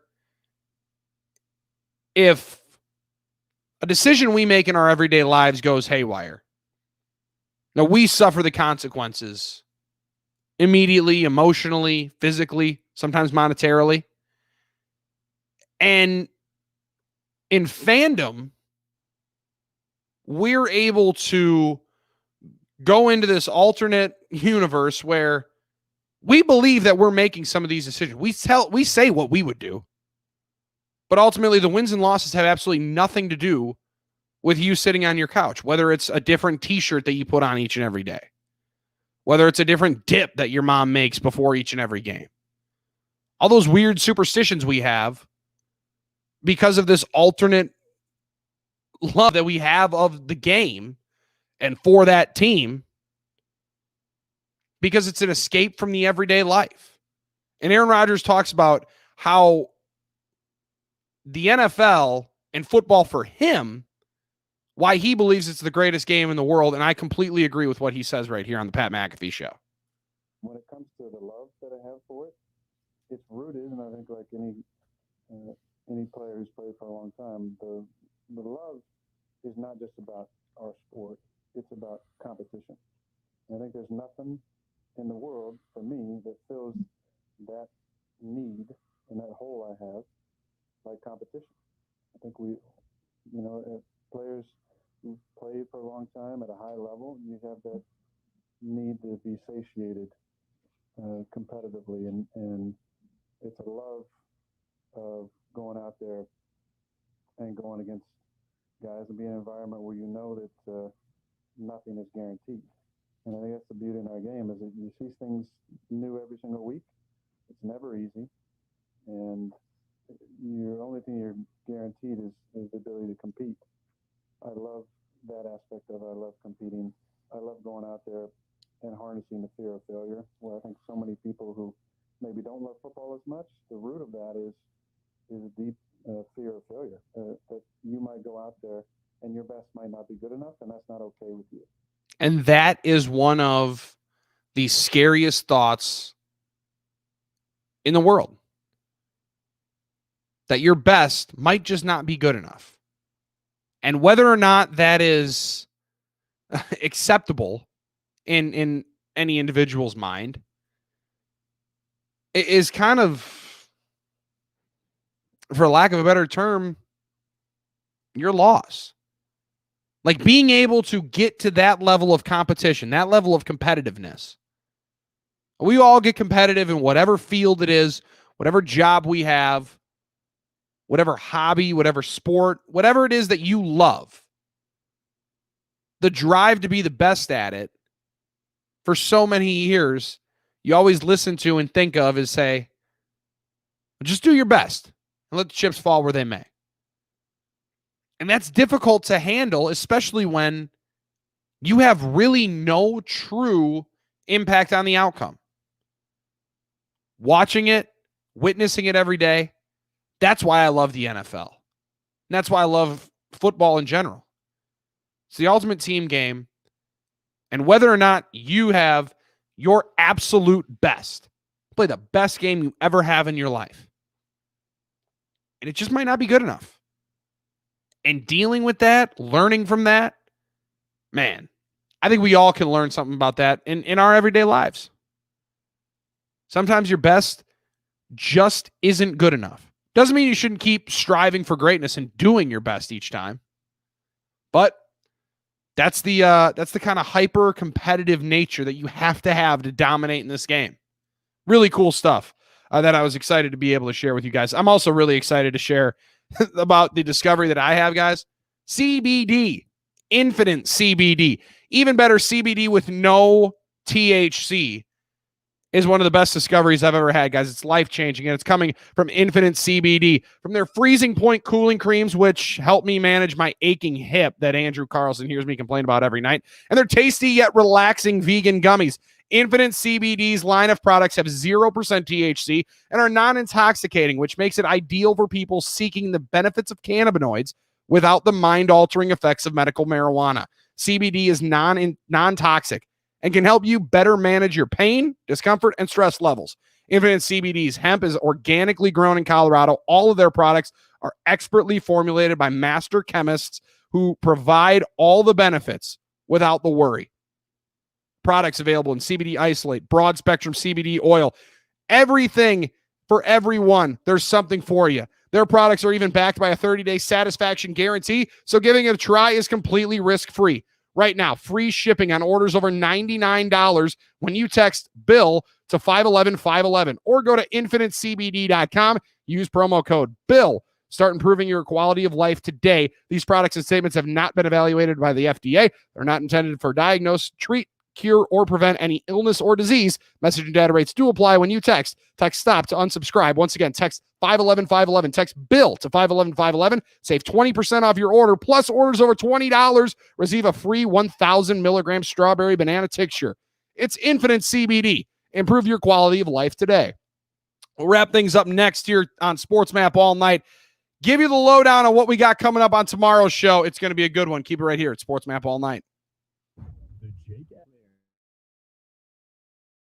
[SPEAKER 1] if a decision we make in our everyday lives goes haywire, now we suffer the consequences immediately, emotionally, physically, sometimes monetarily. And in fandom, we're able to go into this alternate universe where we believe that we're making some of these decisions. We say what we would do, but ultimately the wins and losses have absolutely nothing to do with you sitting on your couch, whether it's a different t-shirt that you put on each and every day, whether it's a different dip that your mom makes before each and every game. All those weird superstitions we have because of this alternate love that we have of the game and for that team, because it's an escape from the everyday life. And Aaron Rodgers talks about how the NFL and football for him, why he believes it's the greatest game in the world. And I completely agree with what he says right here on the Pat McAfee Show.
[SPEAKER 5] When it comes to the love that have for it, it's rooted, and I think like any player who's played for a long time, the love is not just about our sport; it's about competition. And I think there's nothing in the world for me that fills that need and that hole I have like competition. I think players who play for a long time at a high level, you have that need to be satiated competitively, and it's a love of going out there and going against guys and being in an environment where you know that nothing is guaranteed. And I think that's the beauty in our game, is that you see things new every single week. It's never easy, and the only thing you're guaranteed is the ability to compete. I love that aspect of it. I love competing. I love going out there and harnessing the fear of failure, where I think so many people who maybe don't love football as much, the root of that is a deep fear of failure, that you might go out there and your best might not be good enough, and that's not okay with you.
[SPEAKER 1] And that is one of the scariest thoughts in the world, that your best might just not be good enough. And whether or not that is acceptable in any individual's mind, it is kind of, for lack of a better term, your loss. Like being able to get to that level of competition, that level of competitiveness. We all get competitive in whatever field it is, whatever job we have, whatever hobby, whatever sport, whatever it is that you love. The drive to be the best at it, for so many years, you always listen to and think of is say, just do your best and let the chips fall where they may. And that's difficult to handle, especially when you have really no true impact on the outcome. Watching it, witnessing it every day, that's why I love the NFL. And that's why I love football in general. It's the ultimate team game. And whether or not you have your absolute best, play the best game you ever have in your life, and it just might not be good enough. And dealing with that, learning from that, man, I think we all can learn something about that in our everyday lives. Sometimes your best just isn't good enough. Doesn't mean you shouldn't keep striving for greatness and doing your best each time. But that's the kind of hyper competitive nature that you have to dominate in this game. Really cool stuff that I was excited to be able to share with you guys. I'm also really excited to share about the discovery that I have, guys. CBD, Infinite CBD, even better, CBD with no THC is one of the best discoveries I've ever had, guys. It's life-changing, and it's coming from Infinite CBD, from their freezing point cooling creams, which help me manage my aching hip that Andrew Carlson hears me complain about every night, and their tasty yet relaxing vegan gummies. Infinite CBD's line of products have 0% THC and are non-intoxicating, which makes it ideal for people seeking the benefits of cannabinoids without the mind-altering effects of medical marijuana. CBD is non-toxic and can help you better manage your pain, discomfort, and stress levels. Infinite CBD's hemp is organically grown in Colorado. All of their products are expertly formulated by master chemists who provide all the benefits without the worry. Products available in CBD isolate, broad spectrum CBD oil, everything for everyone. There's something for you. Their products are even backed by a 30-day satisfaction guarantee, so giving it a try is completely risk-free. Right now, free shipping on orders over $99 when you text BILL to 511-511 or go to infinitecbd.com. Use promo code BILL. Start improving your quality of life today. These products and statements have not been evaluated by the FDA. They're not intended for diagnose, treat, cure, or prevent any illness or disease. Message and data rates do apply when you text. Text STOP to unsubscribe. Once again, text 511-511. Text BILL to 511-511. Save 20% off your order, plus orders over $20. Receive a free 1,000 milligram strawberry banana tincture. It's Infinite CBD. Improve your quality of life today. We'll wrap things up next here on Sports Map All Night. Give you the lowdown on what we got coming up on tomorrow's show. It's going to be a good one. Keep it right here at Sports Map All Night.